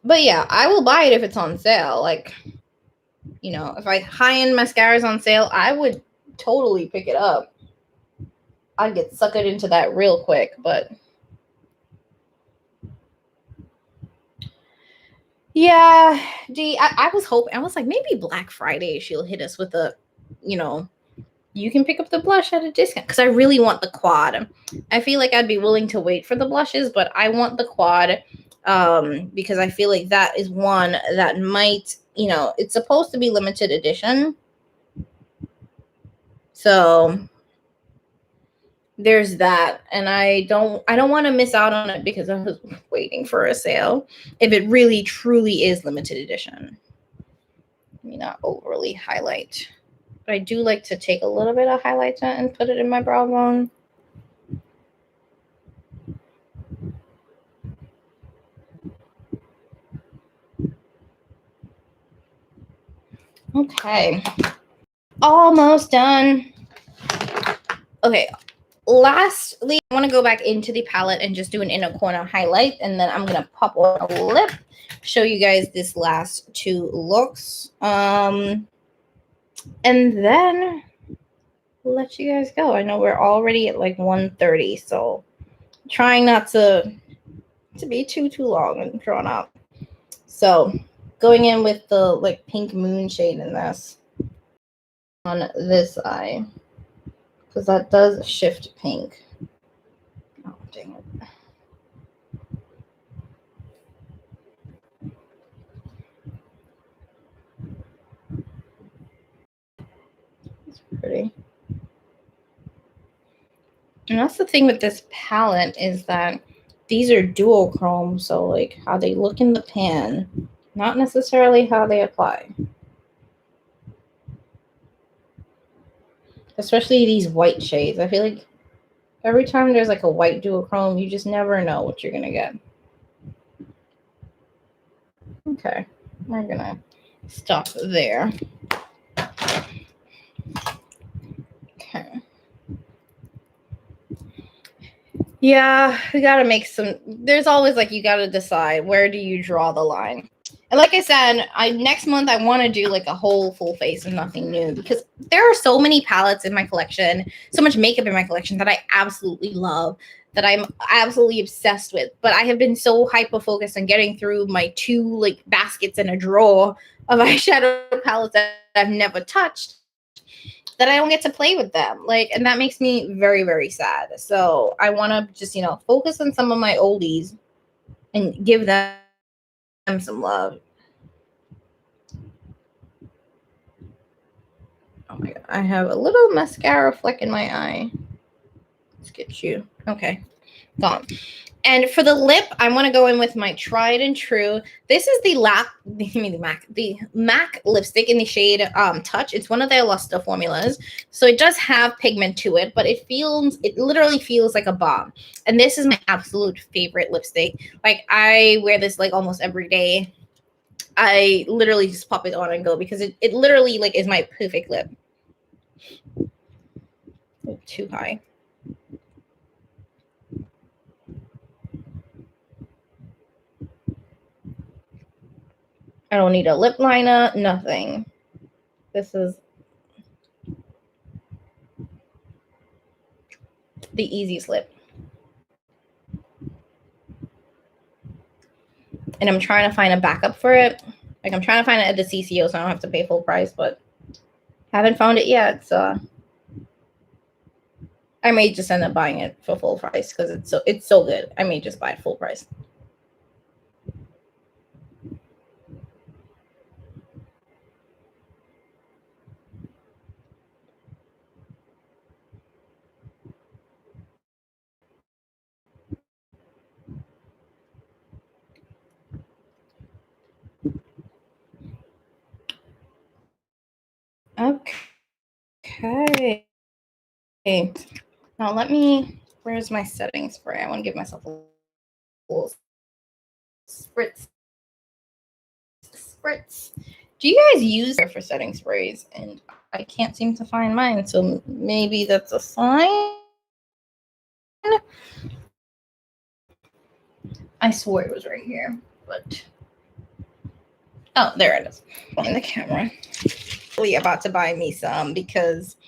But yeah, I will buy it if it's on sale. Like, you know, if high-end mascaras on sale, I would totally pick it up. I'd get suckered into that real quick, but yeah, I was hoping, I was like, maybe Black Friday she'll hit us with a, you know, you can pick up the blush at a discount because I really want the quad. I feel like I'd be willing to wait for the blushes, but I want the quad because I feel like that is one that might, you know, it's supposed to be limited edition. So there's that, and I don't want to miss out on it because I was waiting for a sale if it really truly is limited edition. Let me not overly highlight, but I do like to take a little bit of highlighter and put it in my brow bone. Okay, almost done. Okay, lastly, I want to go back into the palette and just do an inner corner highlight, and then I'm gonna pop on a lip, show you guys this last 2 looks, and then let you guys go. I know we're already at like 1:30, so trying not to be too long and drawn out. So going in with the like pink moon shade in this on this eye because that does shift pink. Oh, dang it. It's pretty. And that's the thing with this palette is that these are duochrome, so like how they look in the pan, not necessarily how they apply. Especially these white shades. I feel like every time there's like a white duochrome, you just never know what you're gonna get. Okay, we're gonna stop there. Okay. Yeah, we gotta make some. There's always like you gotta decide where do you draw the line. And like I said, next month I want to do like a whole full face of nothing new because there are so many palettes in my collection, so much makeup in my collection that I absolutely love, that I'm absolutely obsessed with. But I have been so hyper focused on getting through my 2 like baskets in a drawer of eyeshadow palettes that I've never touched that I don't get to play with them. Like, and that makes me very, very sad. So I want to just, focus on some of my oldies and give them some love. Oh my God. I have a little mascara fleck in my eye. Let's get you. Okay. Gone. And for the lip, I want to go in with my tried and true. This is the MAC lipstick in the shade Touch. It's one of their luster formulas. So it does have pigment to it, but it literally feels like a balm. And this is my absolute favorite lipstick. Like, I wear this like almost every day. I literally just pop it on and go because it literally like is my perfect lip. Oh, too high. I don't need a lip liner, nothing. This is the easiest lip. And I'm trying to find a backup for it. Like, I'm trying to find it at the CCO so I don't have to pay full price, but haven't found it yet. So I may just end up buying it for full price because it's so good. I may just buy it full price. Okay. Now where's my setting spray? I want to give myself a little spritz. Do you guys use it for setting sprays? And I can't seem to find mine, so maybe that's a sign. I swore it was right here, but oh, there it is in the camera. Really about to buy me some because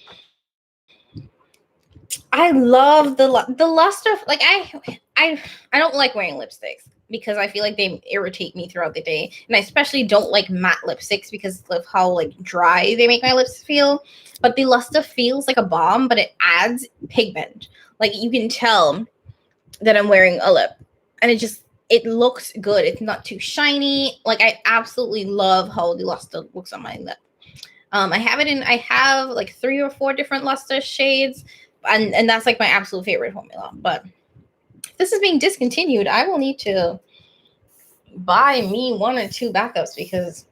I love the luster. Like, I don't like wearing lipsticks because I feel like they irritate me throughout the day, and I especially don't like matte lipsticks because of how like dry they make my lips feel. But the luster feels like a balm, but it adds pigment. Like, you can tell that I'm wearing a lip, and it looks good. It's not too shiny. Like, I absolutely love how the luster looks on my lip. I have like 3 or 4 different luster shades, and that's like my absolute favorite formula. But if this is being discontinued, I will need to buy me 1 or 2 backups because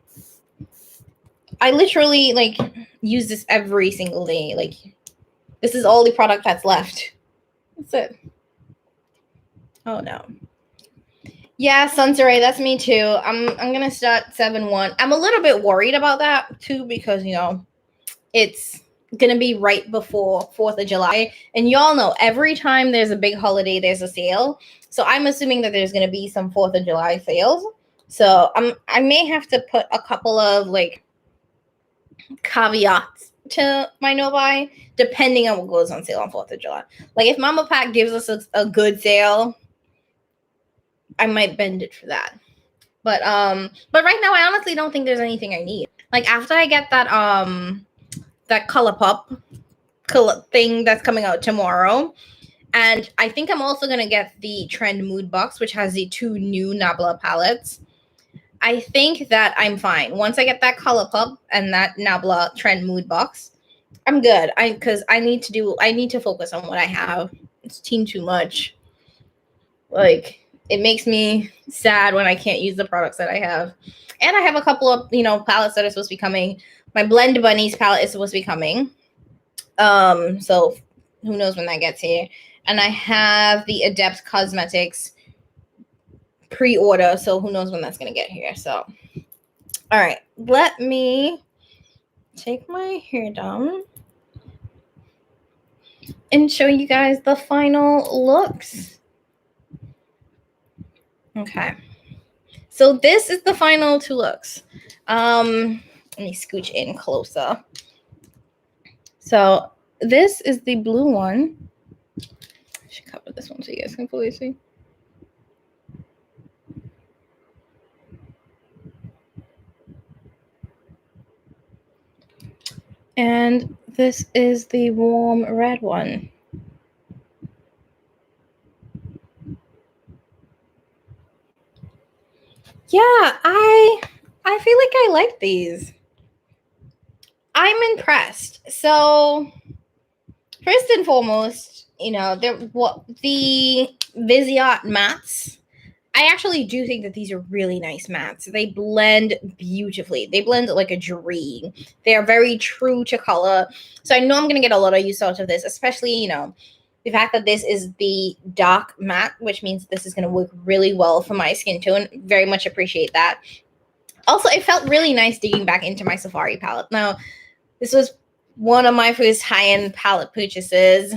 I literally like use this every single day. Like, this is all the product that's left. That's it. Oh no. Yeah, Sunsaray, that's me too. I'm gonna start 7-1. I'm a little bit worried about that too because it's gonna be right before 4th of July, and y'all know every time there's a big holiday, there's a sale. So I'm assuming that there's gonna be some 4th of July sales. So I may have to put a couple of like caveats to my no buy depending on what goes on sale on 4th of July. Like, if Mama Pack gives us a good sale, I might bend it for that. But right now I honestly don't think there's anything I need. Like, after I get that ColourPop thing that's coming out tomorrow, and I think I'm also gonna get the Trend Mood Box, which has the 2 new Nabla palettes. I think that I'm fine. Once I get that ColourPop and that Nabla Trend Mood Box, I'm good. Because I need to focus on what I have. It's too much. Like, it makes me sad when I can't use the products that I have. And I have a couple of, palettes that are supposed to be coming. My Blend Bunnies palette is supposed to be coming. So who knows when that gets here. And I have the Adept Cosmetics pre-order, so who knows when that's going to get here. So, all right, let me take my hair down and show you guys the final looks. Okay. So this is the final 2 looks. Let me scooch in closer. So this is the blue one. I should cover this one so you guys can fully see. And this is the warm red one. Yeah, I feel like I like these. I'm impressed. So first and foremost, the Viseart mats. I actually do think that these are really nice mats. They blend beautifully. They blend like a dream. They are very true to color. So I know I'm going to get a lot of use out of this, especially, the fact that this is the dark matte, which means this is going to work really well for my skin tone. Very much appreciate that. Also, it felt really nice digging back into my Safari palette. Now, this was one of my first high-end palette purchases.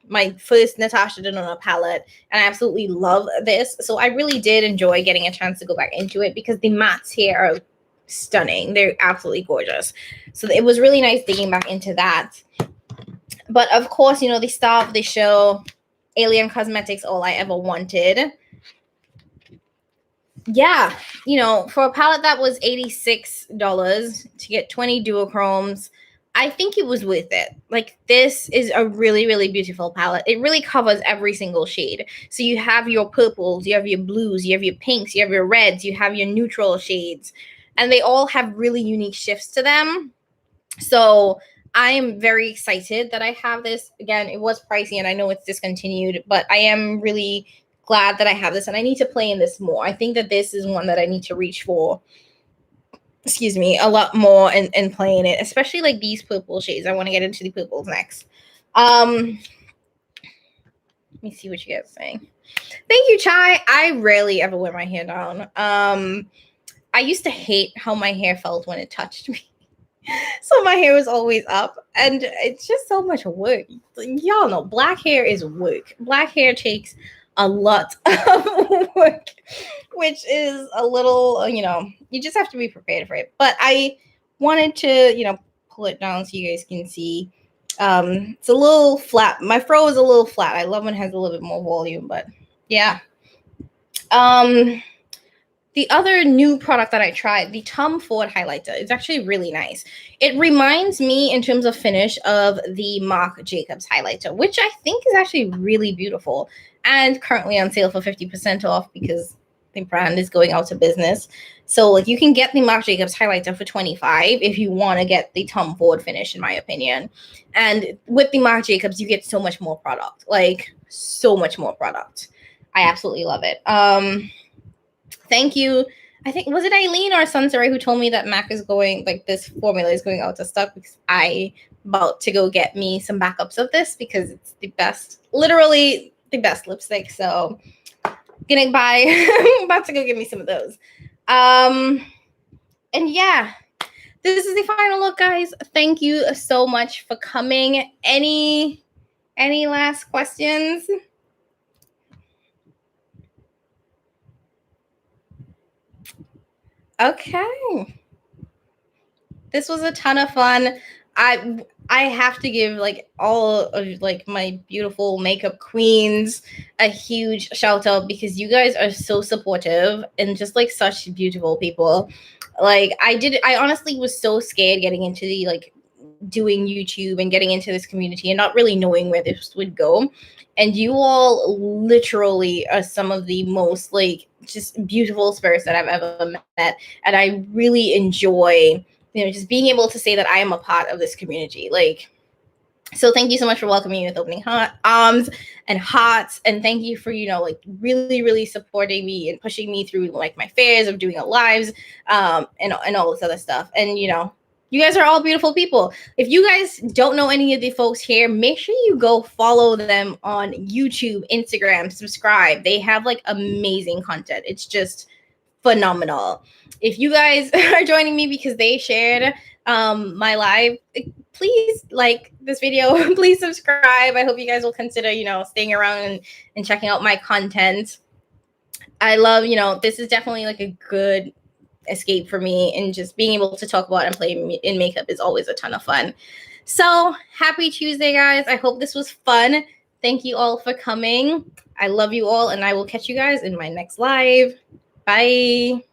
My first Natasha Denona palette, and I absolutely love this. So I really did enjoy getting a chance to go back into it because the mattes here are stunning. They're absolutely gorgeous. So it was really nice digging back into that. But of course, the star of the show, Alien Cosmetics, All I Ever Wanted. Yeah, for a palette that was $86 to get 20 duochromes, I think it was worth it. Like, this is a really, really beautiful palette. It really covers every single shade. So you have your purples, you have your blues, you have your pinks, you have your reds, you have your neutral shades, and they all have really unique shifts to them. So I am very excited that I have this. Again, it was pricey and I know it's discontinued, but I am really glad that I have this and I need to play in this more. I think that this is one that I need to reach for, a lot more and play in it, especially like these purple shades. I want to get into the purples next. Let me see what you guys are saying. Thank you, Chai. I rarely ever wear my hair down. I used to hate how my hair felt when it touched me. So my hair was always up, and it's just so much work. Y'all know black hair is work. Black hair takes a lot of work, which is a little, you just have to be prepared for it. But I wanted to, pull it down so you guys can see. It's a little flat. My fro is a little flat. I love when it has a little bit more volume, but yeah. The other new product that I tried, the Tom Ford highlighter, is actually really nice. It reminds me in terms of finish of the Marc Jacobs highlighter, which I think is actually really beautiful and currently on sale for 50% off because the brand is going out of business. So like you can get the Marc Jacobs highlighter for $25 if you want to get the Tom Ford finish, in my opinion. And with the Marc Jacobs, you get so much more product, like so much more product. I absolutely love it. Thank you. I think, was it Eileen or Sunsaray who told me that MAC is going, like this formula is going out of stock because I about to go get me some backups of this because it's the best, literally the best lipstick. So gonna buy, about to go get me some of those. And yeah, this is the final look, guys. Thank you so much for coming. Any last questions? Okay. This was a ton of fun. I have to give like all of like my beautiful makeup queens a huge shout out because you guys are so supportive and just like such beautiful people. Like I honestly was so scared getting into the like doing YouTube and getting into this community and not really knowing where this would go. And you all literally are some of the most like just beautiful spirits that I've ever met. And I really enjoy, just being able to say that I am a part of this community. Like, so thank you so much for welcoming me with opening arms and hearts. And thank you for, like really, really supporting me and pushing me through like my fears of doing lives and all this other stuff. And, you guys are all beautiful people. If you guys don't know any of the folks here, make sure you go follow them on YouTube, Instagram, subscribe. They have like amazing content. It's just phenomenal. If you guys are joining me because they shared my live, please like this video. Please subscribe. I hope you guys will consider, staying around and checking out my content. I love, this is definitely like a good escape for me, and just being able to talk about and play in makeup is always a ton of fun. So happy Tuesday, guys. I hope this was fun. Thank you all for coming. I love you all, and I will catch you guys in my next live. Bye.